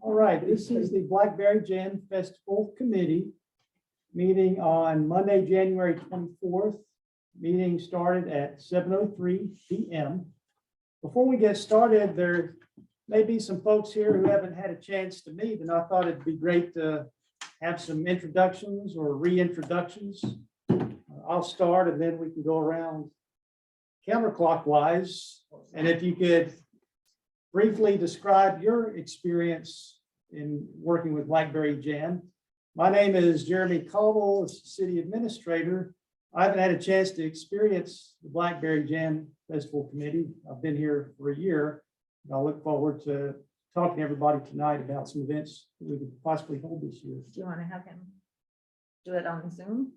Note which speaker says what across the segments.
Speaker 1: All right, this is the Blackberry Jam Festival Committee meeting on Monday, January 24th. Meeting started at 7:03 p.m. Before we get started, there may be some folks here who haven't had a chance to meet, and I thought it'd be great to have some introductions or reintroductions. I'll start and then we can go around counterclockwise. And if you could briefly describe your experience in working with Blackberry Jam. My name is Jeremy Caldwell, as city administrator. I haven't had a chance to experience the Blackberry Jam Festival Committee. I've been here for a year. And I look forward to talking to everybody tonight about some events that we could possibly hold this year.
Speaker 2: Do you want to have him do it on Zoom?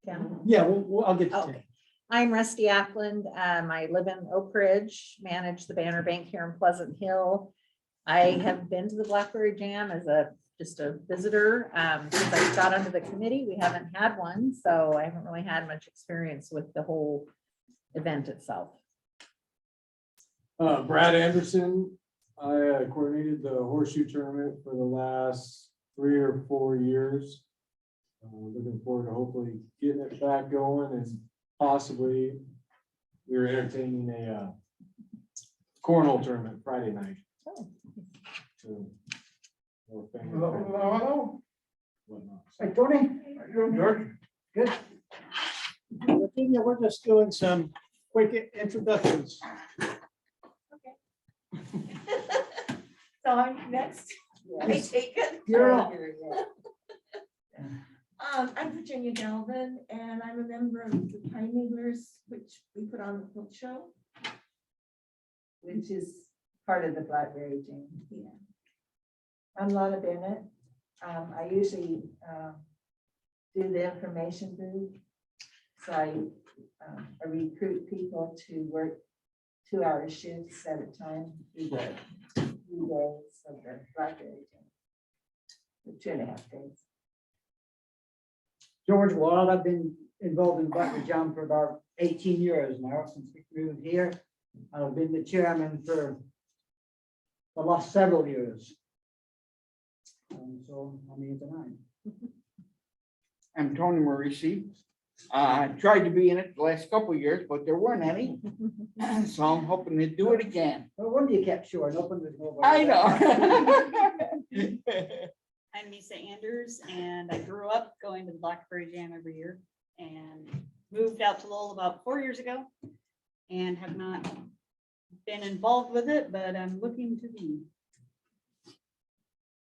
Speaker 2: Kim?
Speaker 1: Yeah, I'll get to
Speaker 2: Okay.
Speaker 1: Tim.
Speaker 2: I'm Rusty Ackland. I live in Oak Ridge, manage the Banner Bank here in Pleasant Hill. I have been to the Blackberry Jam as just a visitor. Since I got onto the committee, we haven't had one, so I haven't really had much experience with the whole event itself.
Speaker 3: Brad Anderson, I coordinated the horseshoe tournament for the last 3 or 4 years. Looking forward to hopefully getting it back going, and possibly we were entertaining a cornhole tournament Friday night.
Speaker 2: Oh.
Speaker 3: So, more family
Speaker 4: Hello.
Speaker 3: whatnot.
Speaker 4: Hey, Tony. How you doing, George? Good.
Speaker 1: Virginia, we're just doing some quick introductions.
Speaker 5: So I'm next. I take it.
Speaker 4: You're up.
Speaker 5: I'm Virginia Galvin, and I'm a member of the Pine Needlers, which we put on the quilt show.
Speaker 6: Which is part of the Blackberry Jam.
Speaker 5: Yeah.
Speaker 6: I'm Lana Bennett. I usually do the information booth. So I recruit people to work 2-hour shifts at a time through the 3 days of the Blackberry Jam. The 2.5 days.
Speaker 4: George Wild, I've been involved in Blackberry Jam for about 18 years now, since we moved here. And I've been the chairman for the last several years. So I'm here tonight.
Speaker 7: I'm Tony Maurici. I tried to be in it the last couple of years, but there weren't any. So I'm hoping to do it again.
Speaker 4: No wonder you kept showing up and there's nobody.
Speaker 7: I
Speaker 4: there.
Speaker 7: know.
Speaker 8: I'm Lisa Anders, and I grew up going to the Blackberry Jam every year and moved out to Lowell about 4 years ago and have not been involved with it, but I'm looking to be.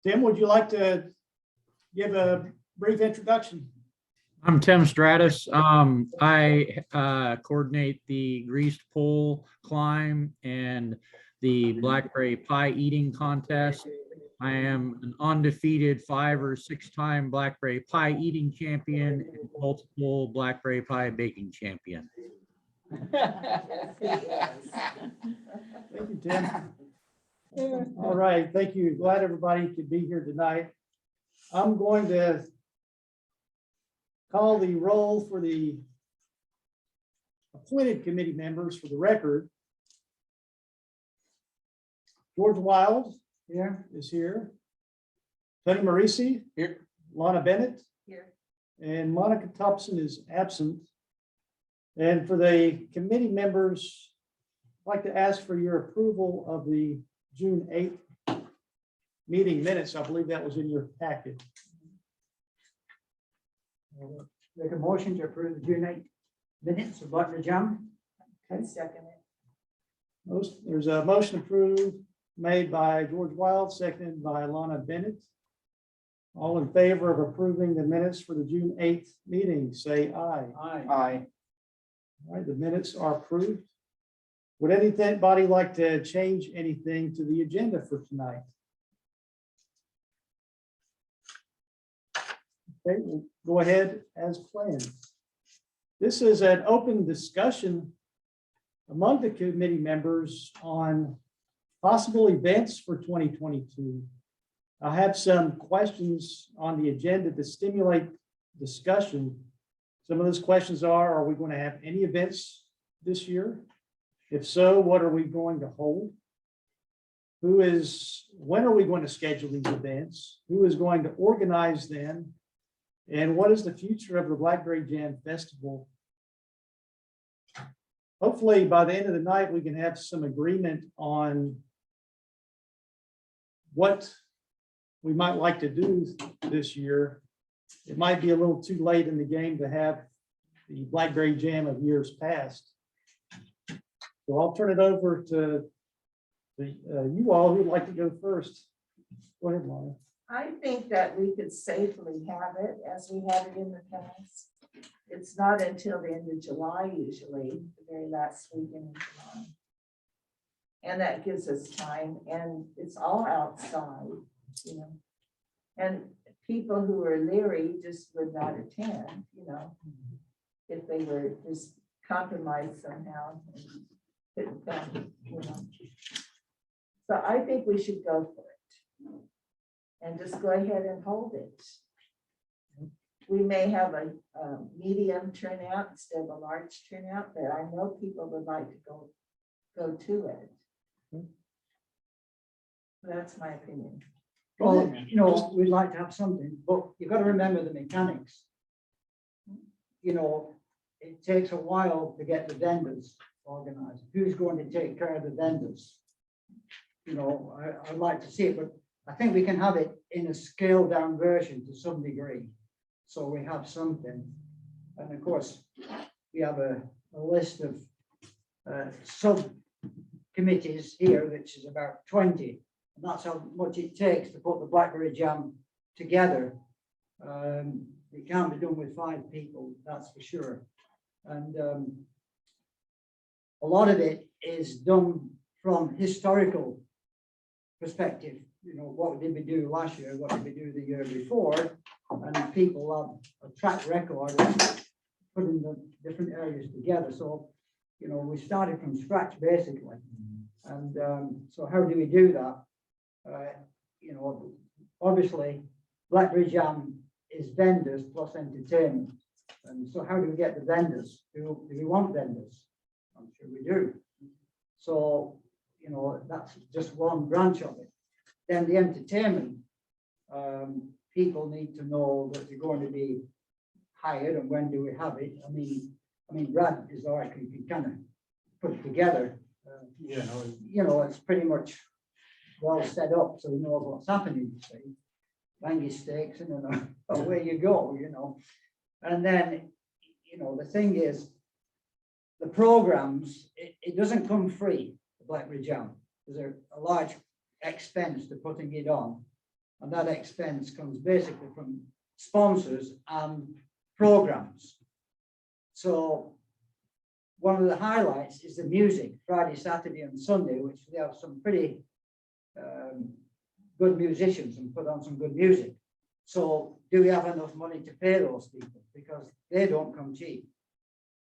Speaker 1: Tim, would you like to give a brief introduction?
Speaker 9: I'm Tim Stratus. I coordinate the greased pole climb and the blackberry pie eating contest. I am an undefeated 5 or 6 time blackberry pie eating champion and multiple blackberry pie baking champion.
Speaker 1: Thank you, Tim. All right, thank you. Glad everybody could be here tonight. I'm going to call the roll for the appointed committee members for the record. George Wild is here. Tony Maurici.
Speaker 7: Here.
Speaker 1: Lana Bennett.
Speaker 5: Here.
Speaker 1: And Monica Thompson is absent. And for the committee members, I'd like to ask for your approval of the June 8th meeting minutes. I believe that was in your packet.
Speaker 4: Make a motion to approve the June 8th minutes of Blackberry Jam.
Speaker 6: I second it.
Speaker 1: There's a motion approved made by George Wild, seconded by Lana Bennett. All in favor of approving the minutes for the June 8th meeting, say aye.
Speaker 7: Aye.
Speaker 1: All right, the minutes are approved. Would anybody like to change anything to the agenda for tonight? Okay, we'll go ahead as planned. This is an open discussion among the committee members on possible events for 2022. I have some questions on the agenda to stimulate discussion. Some of those questions are we going to have any events this year? If so, what are we going to hold? when are we going to schedule these events? Who is going to organize them? And what is the future of the Blackberry Jam Festival? Hopefully, by the end of the night, we can have some agreement on what we might like to do this year. It might be a little too late in the game to have the Blackberry Jam of years past. So I'll turn it over to you all who'd like to go first. Go ahead, Lana.
Speaker 6: I think that we could safely have it as we had it in the past. It's not until the end of July usually, the very last weekend in July. And that gives us time, and it's all outside, you know. And people who are leery just would not attend, you know, if they were just compromised somehow. And couldn't come, you know. So I think we should go for it. And just go ahead and hold it. We may have a medium turnout instead of a large turnout, but I know people would like to go to it. That's my opinion.
Speaker 4: Well, you know, we'd like to have something, but you've got to remember the mechanics. You know, it takes a while to get the vendors organized. Who's going to take care of the vendors? You know, I'd like to see it, but I think we can have it in a scaled down version to some degree. So we have something. And of course, we have a list of subcommittees here, which is about 20. And that's how much it takes to put the Blackberry Jam together. It can't be done with 5 people, that's for sure. And a lot of it is done from historical perspective. You know, what did we do last year? What did we do the year before? And people have a track record of putting the different areas together. So, you know, we started from scratch basically. And so how do we do that? You know, obviously, Blackberry Jam is vendors plus entertainment. And so how do we get the vendors? Do we want vendors? I'm sure we do. So, you know, that's just one branch of it. Then the entertainment, people need to know that they're going to be hired and when do we have it. I mean, Brad is all right, you can kind of put it together.
Speaker 3: Yeah,
Speaker 4: You know, it's pretty much well set up, so we know what's happening. You see, Langy stakes, and then away you go. You know, and then you know the thing is, the programs it doesn't come free. The Blackberry Jam, there's a large expense to putting it on, and that expense comes basically from sponsors and programs. So one of the highlights is the music, Friday, Saturday, and Sunday, which they have some pretty good musicians and put on some good music. So do we have enough money to pay those people? Because they don't come cheap.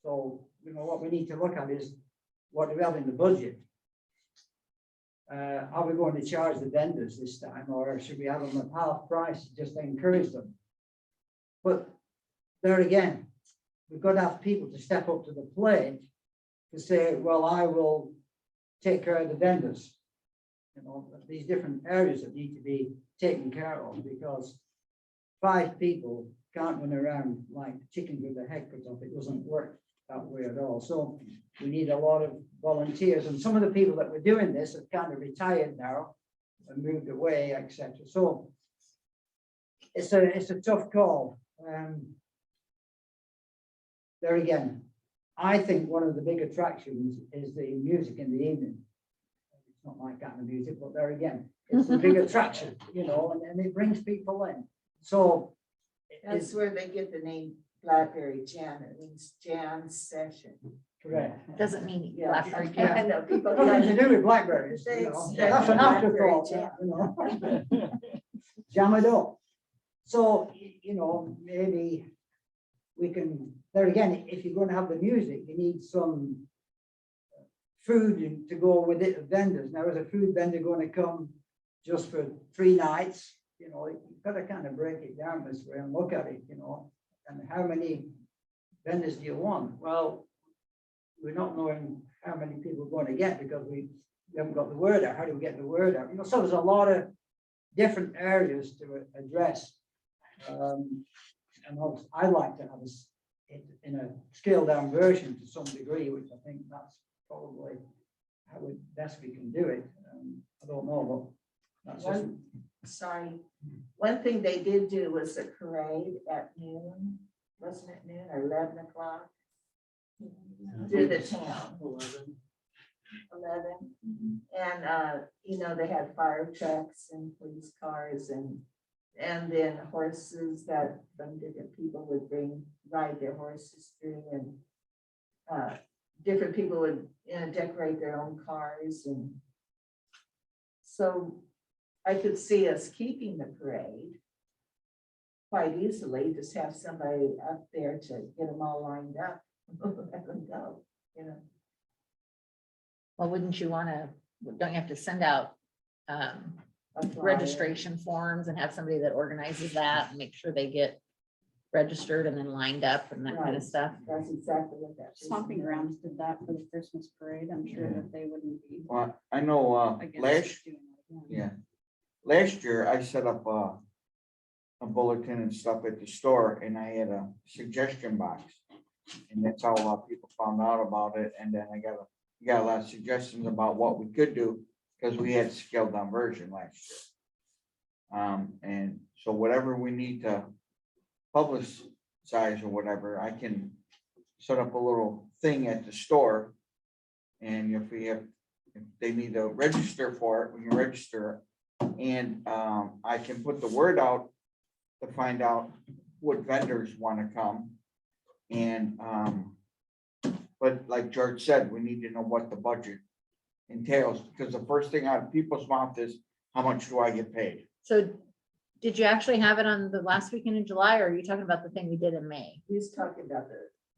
Speaker 4: So, you know, what we need to look at is what do we have in the budget? Are we going to charge the vendors this time, or should we have them at half price just to encourage them? But there again, we've got to have people to step up to the plate to say, well, I will take care of the vendors. You know, these different areas that need to be taken care of, because 5 people can't run around like chickens with their head cut off. It doesn't work that way at all. So we need a lot of volunteers, and some of the people that were doing this have kind of retired now and moved away, etc. So it's a tough call. There again, I think one of the big attractions is the music in the evening. It's not my kind of music, but there again, it's a big attraction, you know, and it brings people in. So
Speaker 6: That's where they get the name Blackberry Jam. It means jam session.
Speaker 4: correct.
Speaker 2: Doesn't mean
Speaker 6: Yeah,
Speaker 2: Blackberry
Speaker 6: I
Speaker 2: Jam.
Speaker 6: know people.
Speaker 4: Nothing to do with blackberries,
Speaker 6: They
Speaker 4: you know.
Speaker 6: expect
Speaker 4: That's an
Speaker 6: Blackberry
Speaker 4: afterthought,
Speaker 6: jam.
Speaker 4: you know. Jam it up. So, you know, maybe we can, there again, if you're going to have the music, you need some food to go with it, vendors. Now, is a food vendor going to come just for 3 nights? You know, you've got to kind of break it down this way and look at it, you know, and how many vendors do you want? Well, we're not knowing how many people we're going to get because we we haven't got the word out. How do we get the word out? So there's a lot of different areas to address. And I'd like to have it in a scaled down version to some degree, which I think that's probably how best we can do it. I don't know, but that's just.
Speaker 6: One thing they did do was a parade at noon, wasn't it noon or 11 o'clock? Through the town. 11. And, they had fire trucks and police cars and then horses that from different people would ride their horses through, and different people would, decorate their own cars. And so I could see us keeping the parade quite easily, just have somebody up there to get them all lined up. Let them go,
Speaker 2: Well, wouldn't you want to, don't you have to send out
Speaker 6: a flyer.
Speaker 2: registration forms and have somebody that organizes that and make sure they get registered and then lined up and that kind of
Speaker 6: Right.
Speaker 2: stuff?
Speaker 6: That's exactly what that. is.
Speaker 8: Stomping Grounds did that for the Christmas parade. I'm sure that they wouldn't be
Speaker 7: Well, I know,
Speaker 8: against doing that again.
Speaker 7: yeah, last year I set up a bulletin and stuff at the store, and I had a suggestion box. And that's how a lot of people found out about it, and then I got a lot of suggestions about what we could do, because we had scaled down version last year. And so whatever we need to publicize or whatever, I can set up a little thing at the store. And if they need to register for it, we can register. And I can put the word out to find out what vendors want to come. And but like George said, we need to know what the budget entails, because the first thing out of people's mouth is, how much do I get paid?
Speaker 2: So did you actually have it on the last weekend in July, or are you talking about the thing we did in May?
Speaker 6: He's talking about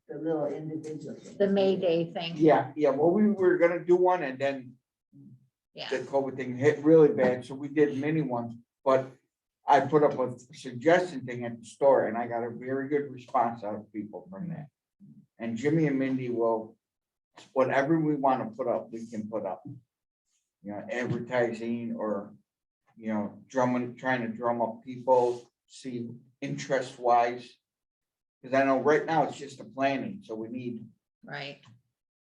Speaker 6: the little individual. things.
Speaker 2: The May Day thing?
Speaker 7: Yeah, well, we were gonna do one, and then
Speaker 2: Yeah,
Speaker 7: the COVID thing hit really bad, so we did mini ones, but I put up a suggestion thing at the store, and I got a very good response out of people from that. And Jimmy and Mindy will, whatever we want to put up, we can put up. Advertising or, trying to drum up people, see interest wise. Because I know right now it's just the planning, so we need,
Speaker 2: right.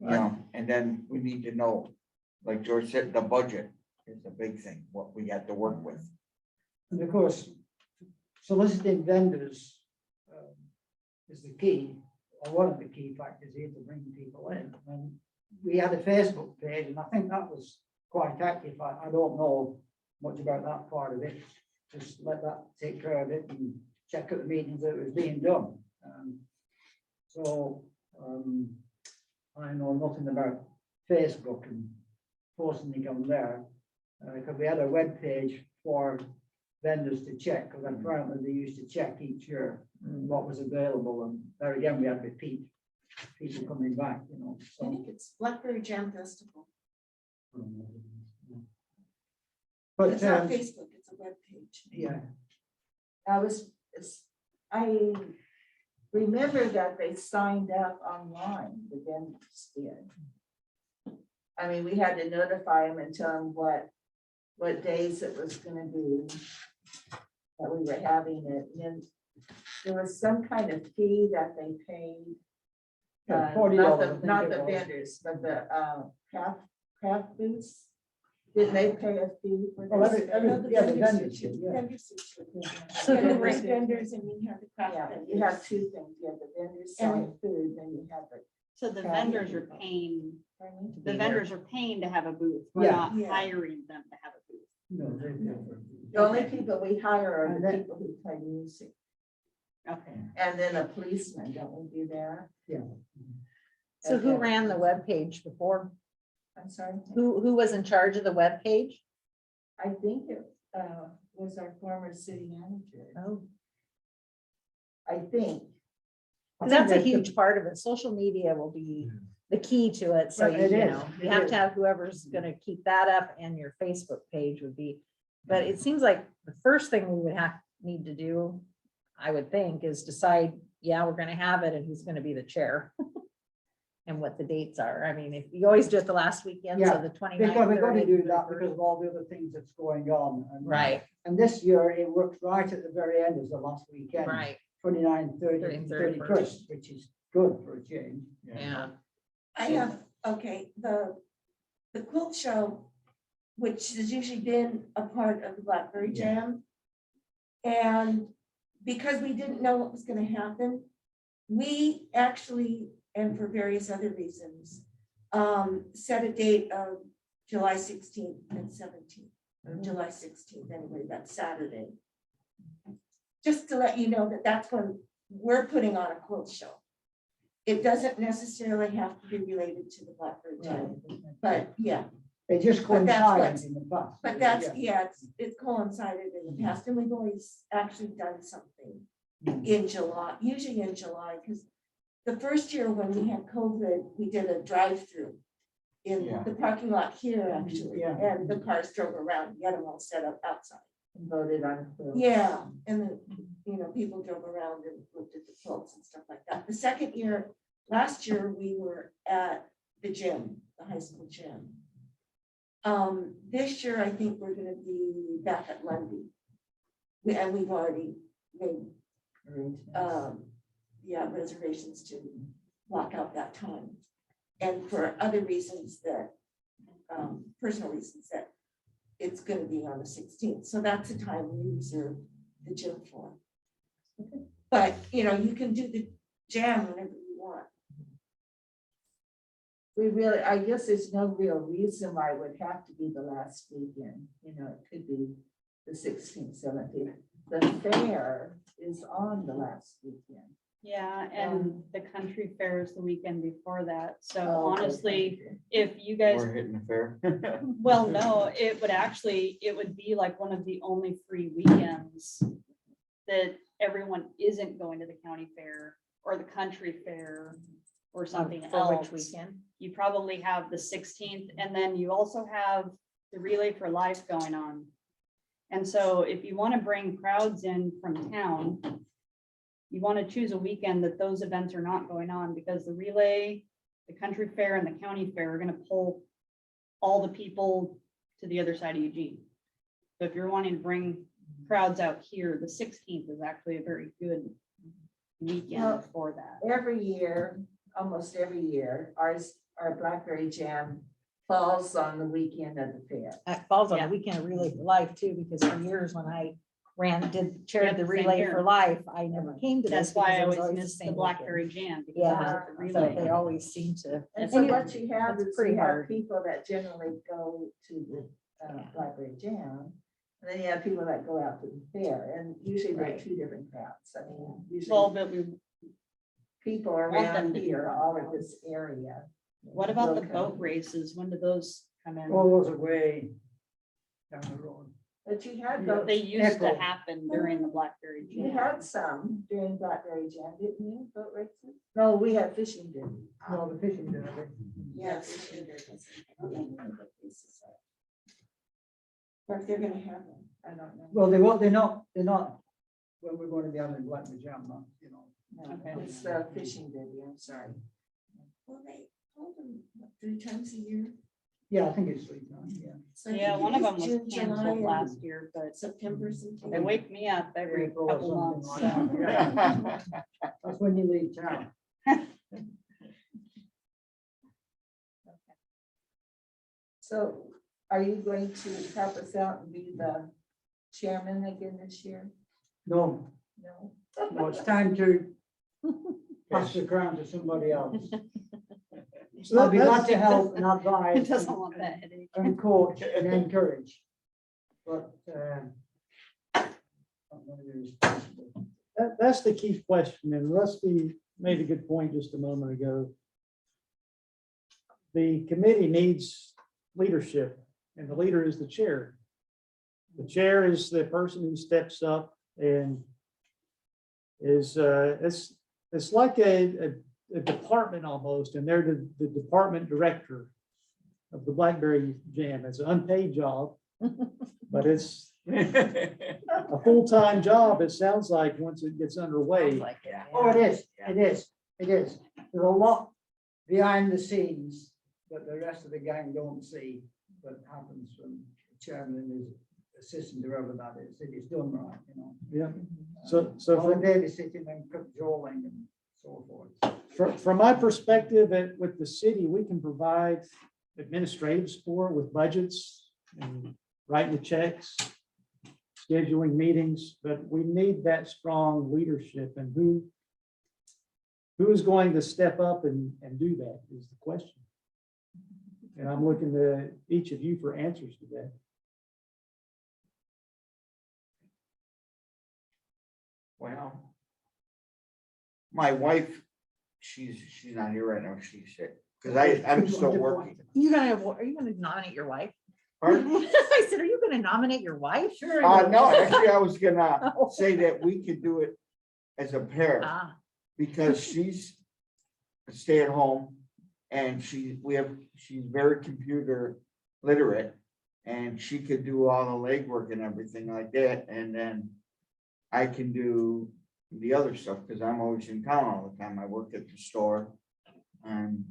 Speaker 7: and then we need to know, like George said, the budget is the big thing, what we got to work with.
Speaker 4: And of course, soliciting vendors is the key, or one of the key factors here to bring people in. And we had a Facebook page, and I think that was quite active. I don't know much about that part of it. Just let that take care of it and check out the meetings that it was being done. I know nothing about Facebook and posting it on there. Because we had a web page for vendors to check, because apparently they used to check each year what was available, and there again, we had repeat people coming back,
Speaker 5: I
Speaker 4: so.
Speaker 5: think it's Blackberry Jam Festival.
Speaker 4: But,
Speaker 5: It's not Facebook, it's a web page.
Speaker 4: yeah,
Speaker 6: I remember that they signed up online, the vendors did. I mean, we had to notify them and tell them what days it was gonna be that we were having it. And then there was some kind of fee that they paid.
Speaker 4: Yeah,
Speaker 6: Not
Speaker 4: $40, I
Speaker 6: the,
Speaker 4: think
Speaker 6: not
Speaker 4: it
Speaker 6: the
Speaker 4: was.
Speaker 6: vendors, but the craft booths. Didn't they pay a fee for
Speaker 4: Oh,
Speaker 6: this?
Speaker 4: the vendors did, yeah.
Speaker 5: Vendors.
Speaker 2: So
Speaker 5: You
Speaker 2: who
Speaker 5: have the
Speaker 2: ran-
Speaker 5: vendors and you have the craft
Speaker 6: Yeah,
Speaker 5: vendors.
Speaker 6: you have two things. You have the vendors selling food, then you have the.
Speaker 8: So the
Speaker 6: Yeah.
Speaker 8: vendors are paying,
Speaker 6: pardon me?
Speaker 8: the vendors are paying to have a booth. We're
Speaker 4: Yeah.
Speaker 8: not
Speaker 5: Yeah.
Speaker 8: hiring them to have a booth.
Speaker 4: No,
Speaker 6: The only people we hire are
Speaker 4: And
Speaker 6: the
Speaker 4: that-
Speaker 6: people who play music,
Speaker 8: Okay.
Speaker 6: and then a policeman, don't we do that?
Speaker 2: So who
Speaker 6: Okay.
Speaker 2: ran the web page before?
Speaker 6: I'm sorry,
Speaker 2: Who was in charge of the web page?
Speaker 6: I think it was our former city manager,
Speaker 2: Oh,
Speaker 6: I think.
Speaker 4: I think
Speaker 2: that's a
Speaker 4: that the-
Speaker 2: huge part of it. Social media will be the key to it. So,
Speaker 4: Right, it
Speaker 2: you
Speaker 4: is,
Speaker 2: know, you
Speaker 4: it
Speaker 2: have
Speaker 4: is.
Speaker 2: to have whoever's gonna keep that up, and your Facebook page would be. But it seems like the first thing we would need to do, I would think, is decide, yeah, we're gonna have it and who's gonna be the chair. and what the dates are. I mean, if you always do it the last weekend, so
Speaker 4: Yeah,
Speaker 2: the 29th.
Speaker 4: Because we've got to
Speaker 2: 30th,
Speaker 4: do that
Speaker 2: 31st.
Speaker 4: because of all the other things that's going on.
Speaker 2: Right,
Speaker 4: And this year it works right at the very end as the last weekend.
Speaker 2: right,
Speaker 4: 29, 30,
Speaker 2: 30,
Speaker 4: and
Speaker 2: 31st.
Speaker 4: 31st, which is good for a change.
Speaker 2: yeah.
Speaker 5: I have, okay, the quilt show, which has usually been a part of the Blackberry Jam. And because we didn't know what was gonna happen, we actually, and for various other reasons, set a date of July 16th and 17th, or July 16th, anyway, that's Saturday. Just to let you know that that's when we're putting on a quilt show. It doesn't necessarily have to be related to the Blackbird Jam, but yeah,
Speaker 4: It just
Speaker 5: But that's
Speaker 4: coincided
Speaker 5: what's-
Speaker 4: in the past.
Speaker 5: but that's, yeah, it's coincided in the past, and we've always actually done something in July, usually in July, because the first year when we had COVID, we did a drive-through in
Speaker 7: Yeah.
Speaker 5: the parking lot here, actually,
Speaker 4: Yeah.
Speaker 5: and the cars drove around, we had them all set up outside.
Speaker 6: And voted on. quilts.
Speaker 5: Yeah, and then, people drove around and looked at the quilts and stuff like that. The second year, last year, we were at the gym, the high school gym. This year, I think we're gonna be back at Lundy. And we've already made, reservations to block out that time. And for other reasons that, personal reasons that it's gonna be on the 16th. So that's the time we reserve the gym for. But, you can do the jam whenever you want.
Speaker 6: We really, I guess there's no real reason why it would have to be the last weekend, it could be the 16th, 17th. The fair is on the last weekend.
Speaker 8: Yeah, and the country fair is the weekend before that. So
Speaker 6: Oh, okay,
Speaker 8: honestly,
Speaker 6: thank you.
Speaker 8: if you guys,
Speaker 7: We're hitting the fair.
Speaker 8: well, no, it would be like one of the only free weekends that everyone isn't going to the county fair or the country fair or something
Speaker 2: For
Speaker 8: else.
Speaker 2: which weekend?
Speaker 8: You probably have the 16th, and then you also have the Relay for Life going on. And so if you want to bring crowds in from town, you want to choose a weekend that those events are not going on, because the Relay, the country fair, and the county fair are going to pull all the people to the other side of Eugene. So if you're wanting to bring crowds out here, the 16th is actually a very good weekend
Speaker 6: Well,
Speaker 8: for that.
Speaker 6: Every year, almost every year, our Blackberry Jam falls on the weekend of the fair.
Speaker 2: It falls on
Speaker 8: Yeah.
Speaker 2: the weekend of Relay for Life too, because for years when I chaired
Speaker 8: Yep,
Speaker 2: the
Speaker 8: same
Speaker 2: Relay
Speaker 8: here.
Speaker 2: for Life, I never came to this.
Speaker 8: That's why
Speaker 2: because
Speaker 8: I
Speaker 2: it was
Speaker 8: always
Speaker 2: the
Speaker 8: miss the
Speaker 2: same
Speaker 8: Blackberry
Speaker 2: weekend.
Speaker 8: Jam. because it was
Speaker 2: Yeah,
Speaker 8: at the
Speaker 2: so
Speaker 8: Relay.
Speaker 2: they always seem to.
Speaker 6: And
Speaker 8: It's
Speaker 6: so
Speaker 8: like-
Speaker 6: what you have
Speaker 2: it's
Speaker 6: is
Speaker 2: pretty
Speaker 6: you have
Speaker 2: hard.
Speaker 6: people that generally go to the
Speaker 2: Yeah.
Speaker 6: Blackberry Jam. And then you have people that go out to the fair, and usually they're
Speaker 2: Right.
Speaker 6: two different crowds. I mean,
Speaker 8: Well,
Speaker 6: usually
Speaker 8: but we,
Speaker 6: people
Speaker 8: them
Speaker 6: around
Speaker 8: to be
Speaker 6: here,
Speaker 8: different
Speaker 6: all of
Speaker 8: crowds.
Speaker 6: this area.
Speaker 8: what about the
Speaker 6: will
Speaker 8: boat
Speaker 6: come.
Speaker 8: races? When do those come in?
Speaker 4: All those away down the road.
Speaker 6: But you had
Speaker 4: Yeah.
Speaker 6: those,
Speaker 8: They used to
Speaker 4: April.
Speaker 8: happen during the Blackberry
Speaker 6: you
Speaker 8: Jam.
Speaker 6: had some during Blackberry Jam, didn't you, boat races? No, we had fishing derby.
Speaker 4: No, the fishing derby.
Speaker 5: Yes. Or if they're gonna have them.
Speaker 6: I don't know.
Speaker 4: Well, they're not, when we're going to be having Black Jam,
Speaker 6: No,
Speaker 8: Okay.
Speaker 6: it's fishing derby, I'm sorry.
Speaker 5: Well, they hold them what, 3 times a year.
Speaker 4: Yeah, I think it's 3 times, yeah.
Speaker 5: So I
Speaker 8: Yeah,
Speaker 5: think
Speaker 8: one
Speaker 5: it
Speaker 8: of
Speaker 5: is
Speaker 8: them was
Speaker 5: June, July,
Speaker 8: canceled
Speaker 5: and
Speaker 8: last year, but
Speaker 5: September something.
Speaker 8: they wake me up every
Speaker 4: April or
Speaker 8: couple
Speaker 4: something
Speaker 8: months.
Speaker 4: like
Speaker 8: so.
Speaker 4: that, yeah. That's when you leave town.
Speaker 6: So are you going to help us out and be the chairman again this year?
Speaker 4: No,
Speaker 6: No?
Speaker 4: no, it's time to pass the crown to somebody else.
Speaker 1: So
Speaker 4: I'll be glad
Speaker 1: that's-
Speaker 4: to help and
Speaker 8: It
Speaker 4: advise
Speaker 8: doesn't want that headache.
Speaker 4: and coach and encourage. But, not gonna be responsible.
Speaker 1: That's the key question, and Rusty made a good point just a moment ago. The committee needs leadership, and the leader is the chair. The chair is the person who steps up and is, it's like a department almost, and they're the department director of the Blackberry Jam. It's an unpaid job, but it's a full-time job, it sounds like, once it gets underway.
Speaker 2: Sounds like it, yeah.
Speaker 4: Oh, it is, it is, it is. There's a lot behind the scenes that the rest of the gang don't see, that happens from the chairman and his assistant, whoever that is, if it's done right, you know.
Speaker 1: Yeah. So
Speaker 4: All the
Speaker 1: from,
Speaker 4: babysitting and cajoling and so forth.
Speaker 1: from my perspective, with the city, we can provide administrative support with budgets and writing the checks, scheduling meetings, but we need that strong leadership, and who is going to step up and do that is the question. And I'm looking to each of you for answers to that.
Speaker 7: Well, my wife, she's not here right now. She's sick, because I'm still working.
Speaker 2: Are you gonna nominate your wife?
Speaker 7: Pardon?
Speaker 2: I said, are you gonna nominate your wife?
Speaker 7: No, actually, I was gonna say that we could do it as a pair,
Speaker 2: Ah,
Speaker 7: because she's a stay-at-home and she's very computer literate, and she could do all the legwork and everything like that, and then I can do the other stuff, because I'm always in town all the time. I work at the store and,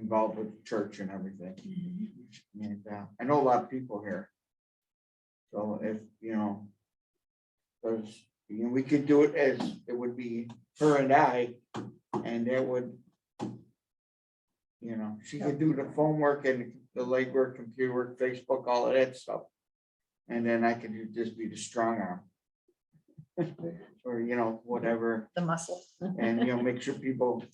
Speaker 7: involved with church and everything. And I know a lot of people here. So if, because, we could do it as, it would be her and I, and that would, she could do the phone work and the legwork, computer work, Facebook, all of that stuff. And then I could just be the strong arm. Or, whatever,
Speaker 2: the muscle.
Speaker 7: and, make sure people,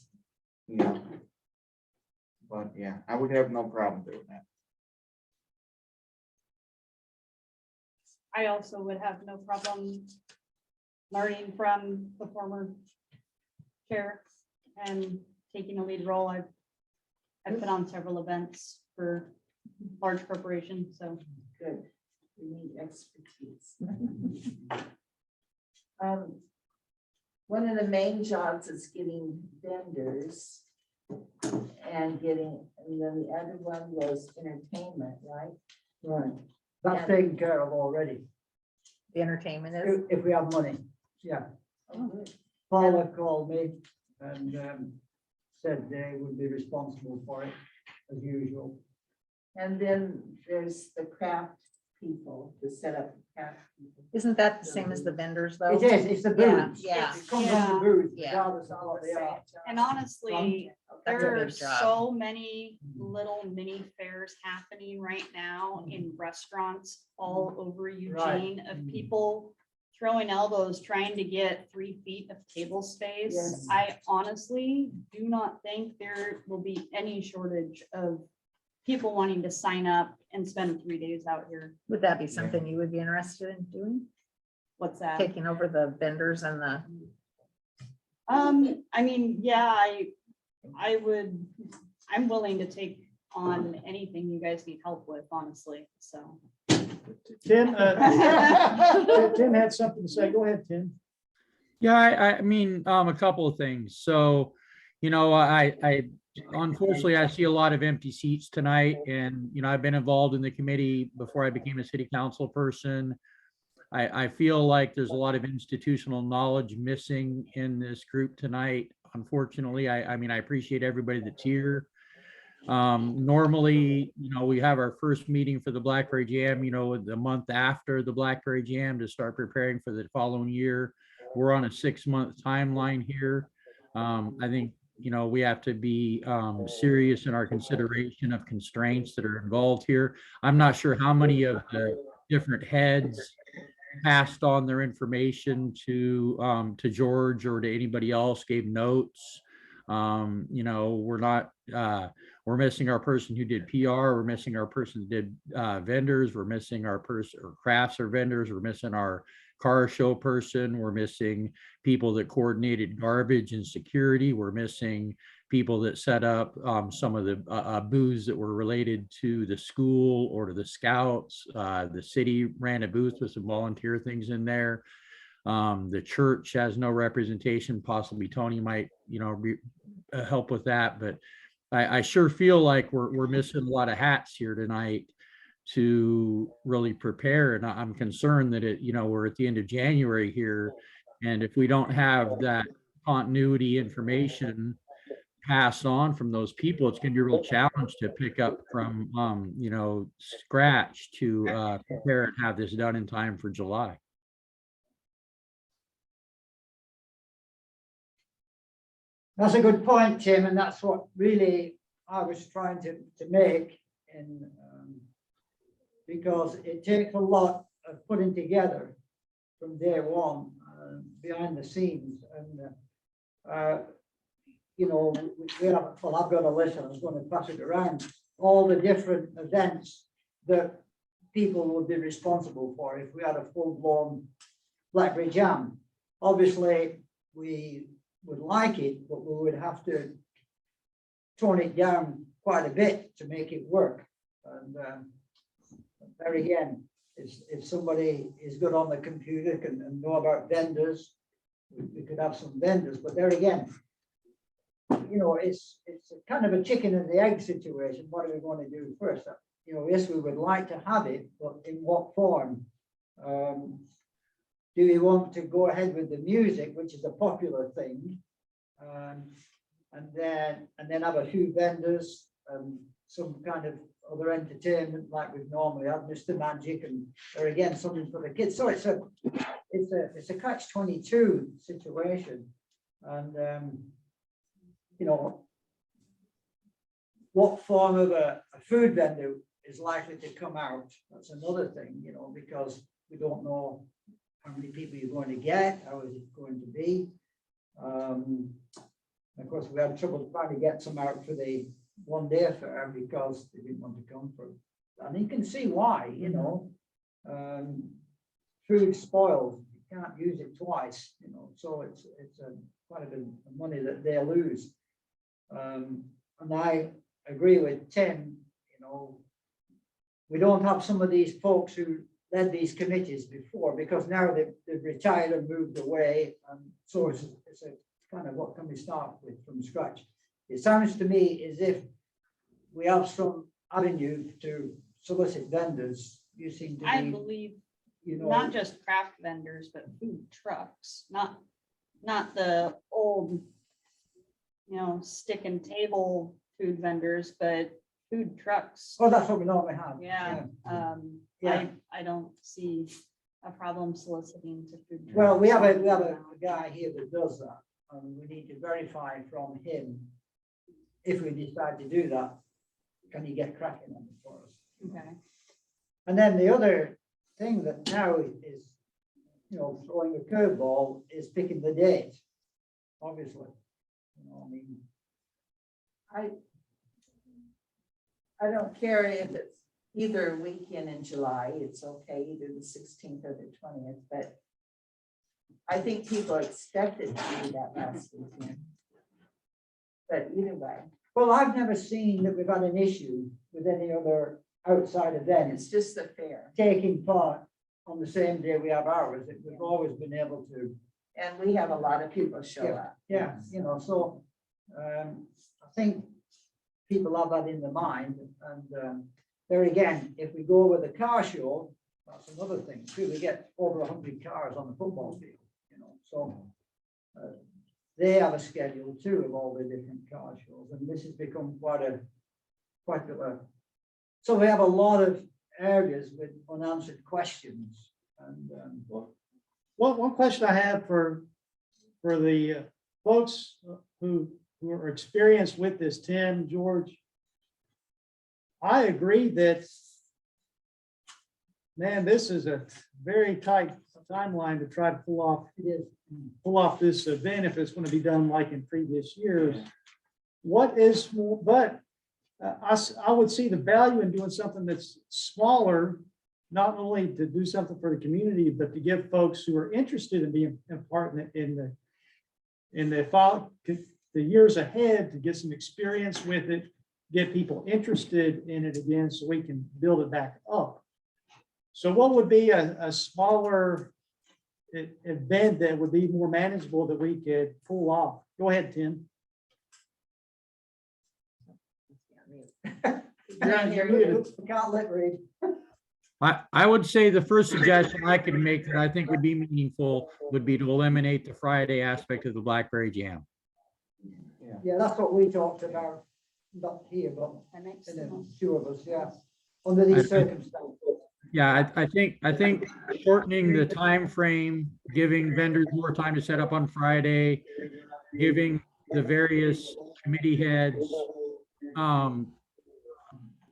Speaker 7: but yeah, I would have no problem doing that.
Speaker 8: I also would have no problem learning from the former chair and taking a lead role. I've been on several events for large corporations, so.
Speaker 6: Good. We need expertise. One of the main jobs is getting vendors and then the other one was entertainment, right?
Speaker 4: Right, that's taken care of already,
Speaker 2: The entertainment is.
Speaker 4: if we have money, yeah.
Speaker 6: Oh, good.
Speaker 4: Paula called me and said they would be responsible for it as usual.
Speaker 6: And then there's the craft people, to set up craft people.
Speaker 2: Isn't that the same as the vendors though?
Speaker 4: It is, it's the
Speaker 2: Yeah,
Speaker 4: booth.
Speaker 2: yeah.
Speaker 4: It comes
Speaker 8: Yeah.
Speaker 4: from the booth,
Speaker 2: Yeah.
Speaker 4: regardless of what they are.
Speaker 8: And honestly,
Speaker 2: That's a
Speaker 8: there are
Speaker 2: big job.
Speaker 8: so many little mini fairs happening right now in restaurants all over Eugene of people throwing elbows, trying to get 3 feet of table space.
Speaker 6: Yes.
Speaker 8: I honestly do not think there will be any shortage of people wanting to sign up and spend 3 days out here.
Speaker 2: Would that be something you would be interested in doing?
Speaker 8: What's that?
Speaker 2: Taking over the vendors and the,
Speaker 8: I mean, yeah, I would, I'm willing to take on anything you guys need help with, honestly, so.
Speaker 1: Tim, Tim had something to say. Go ahead, Tim.
Speaker 9: Yeah, I mean, a couple of things. So, I unfortunately, I see a lot of empty seats tonight, and, I've been involved in the committee before I became a city council person. I feel like there's a lot of institutional knowledge missing in this group tonight. Unfortunately, I mean, I appreciate everybody that's here. Normally, we have our first meeting for the Blackberry Jam, the month after the Blackberry Jam to start preparing for the following year. We're on a 6-month timeline here. I think, we have to be serious in our consideration of constraints that are involved here. I'm not sure how many of the different heads passed on their information to George or to anybody else, gave notes. We're missing our person who did PR. We're missing our person who did vendors. We're missing our person or crafts or vendors. We're missing our car show person. We're missing people that coordinated garbage and security. We're missing people that set up some of the booths that were related to the school or to the scouts. The city ran a booth with some volunteer things in there. The church has no representation. Possibly Tony might, help with that, but I sure feel like we're missing a lot of hats here tonight to really prepare. And I'm concerned that we're at the end of January here. And if we don't have that continuity information pass on from those people. It's gonna be a real challenge to pick up from, scratch to prepare and have this done in time for July.
Speaker 4: That's a good point, Tim, and that's what really I was trying to make in, because it takes a lot of putting together from day one, behind the scenes, and, we have, well, I've got a list, and I was going to pass it around, all the different events that people would be responsible for if we had a full-blown Blackberry Jam. Obviously, we would like it, but we would have to tone it down quite a bit to make it work. And there again, if somebody is good on the computer and know about vendors, we could have some vendors, but there again, it's a kind of a chicken and the egg situation. What are we going to do first? Yes, we would like to have it, but in what form? Do we want to go ahead with the music, which is a popular thing, and then have a few vendors and some kind of other entertainment like we've normally had, Mr. Magic, or again something for the kids. So it's a catch-22 situation, and what form of a food vendor is likely to come out? That's another thing, because we don't know how many people you're going to get, how is it going to be. Of course, we had trouble trying to get some out for the one-day fair because they didn't want to come for it. And you can see why, food spoils, you can't use it twice, so it's quite a bit of money that they lose. And I agree with Tim, we don't have some of these folks who led these committees before, because now they've retired and moved away, and so it's a kind of, what can we start with from scratch? It sounds to me as if we have some avenue to solicit vendors. You seem to be,
Speaker 8: I believe not just craft vendors, but food trucks, not the old, stick and table food vendors, but food trucks.
Speaker 4: oh, that's what we normally have.
Speaker 8: Yeah,
Speaker 4: Yeah.
Speaker 8: I don't see a problem soliciting to food. trucks.
Speaker 4: Well, we have a guy here that does that, and we need to verify from him if we decide to do that. Can you get cracking on it for us?
Speaker 8: Okay.
Speaker 4: And then the other thing that now is, throwing a curveball is picking the date. Obviously,
Speaker 6: I don't care if it's either weekend in July, it's okay, either the 16th or the 20th, but I think people expect it to be that last weekend. But either way,
Speaker 4: Well, I've never seen that we've had an issue with any other outside events
Speaker 6: it's just the fair.
Speaker 4: taking part on the same day we have ours. We've always been able to.
Speaker 6: And we have a lot of people show up.
Speaker 4: Yeah, so I think people have that in their mind, and there again, if we go with a car show, that's another thing too. We get over 100 cars on the football field, so they have a schedule too of all the different car shows, and this has become quite a popular. So we have a lot of areas with unanswered questions, and
Speaker 1: One question I have for the folks who are experienced with this, Tim, George. I agree that, man, this is a very tight timeline to try to pull off this event if it's going to be done like in previous years. I would see the value in doing something that's smaller, not only to do something for the community, but to give folks who are interested in being a part in the years ahead, to get some experience with it, get people interested in it again, so we can build it back up. So what would be a smaller event that would be more manageable that we could pull off? Go ahead, Tim.
Speaker 4: can't lip read.
Speaker 9: I would say the first suggestion I could make that I think would be meaningful would be to eliminate the Friday aspect of the Blackberry Jam.
Speaker 4: Yeah, that's what we talked about, not here, but
Speaker 8: That makes
Speaker 4: in
Speaker 8: the
Speaker 4: a
Speaker 8: most.
Speaker 4: few of us, yeah, under these circumstances.
Speaker 9: Yeah, I think shortening the time frame, giving vendors more time to set up on Friday, giving the various committee heads